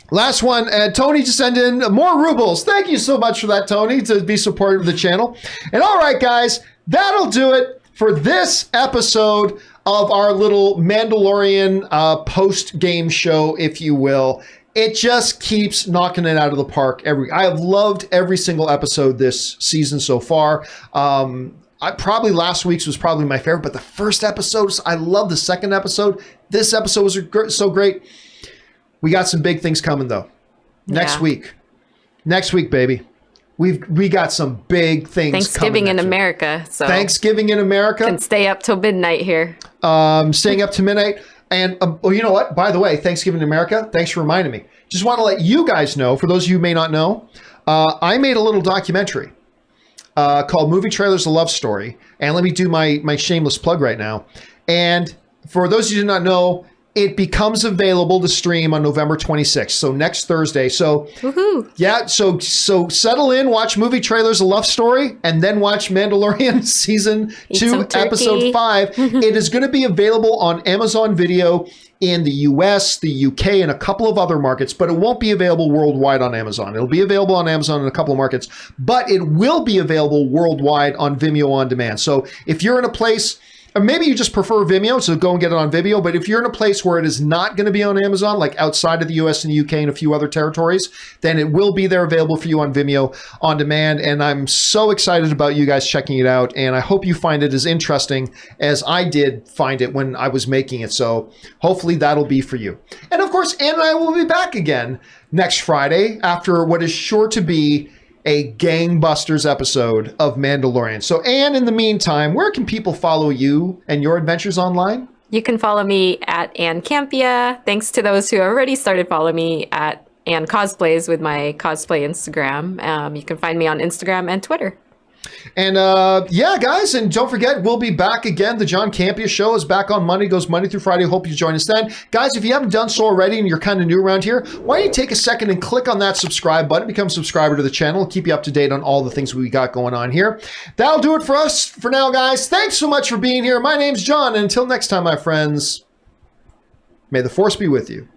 Last one. Tony just sent in more rubles. Thank you so much for that, Tony, to be supportive of the channel. And all right, guys, that'll do it for this episode of our little Mandalorian post-game show, if you will. It just keeps knocking it out of the park. I have loved every single episode this season so far. Probably last week's was probably my favorite, but the first episode, I love the second episode. This episode was so great. We got some big things coming though. Next week, baby. We got some big things Thanksgiving coming in America. So Thanksgiving in America. Can stay up till midnight here. Staying up to midnight. And you know what? By the way, Thanksgiving in America, thanks for reminding me. Just want to let you guys know, for those of you who may not know, I made a little documentary called Movie Trailers, A Love Story. And let me do my shameless plug right now. And for those of you who do not know, it becomes available to stream on November 26th. So next Thursday. So yeah, so settle in, watch Movie Trailers, A Love Story, and then watch Mandalorian Season 2, Episode 5. It is going to be available on Amazon Video in the US, the UK, and a couple of other markets, but it won't be available worldwide on Amazon. It'll be available on Amazon in a couple of markets, but it will be available worldwide on Vimeo On Demand. So if you're in a place... Or maybe you just prefer Vimeo, so go and get it on Vimeo. But if you're in a place where it is not going to be on Amazon, like outside of the US and the UK and a few other territories, then it will be there available for you on Vimeo On Demand. And I'm so excited about you guys checking it out. And I hope you find it as interesting as I did find it when I was making it. So hopefully that'll be for you. And of course, Ann and I will be back again next Friday after what is sure to be a gangbusters episode of Mandalorian. So, Anne, in the meantime, where can people follow you and your adventures online? You can follow me at Ann Campea. Thanks to those who already started following me at Ann Cosplays with my cosplay Instagram. You can find me on Instagram and Twitter. And yeah, guys, and don't forget, we'll be back again. The John Campea Show is back on Monday, goes Monday through Friday. Hope you join us then. Guys, if you haven't done so already and you're kind of new around here, why don't you take a second and click on that subscribe button, become a subscriber to the channel, keep you up to date on all the things we got going on here. That'll do it for us for now, guys. Thanks so much for being here. My name's John, and until next time, my friends, may the Force be with you.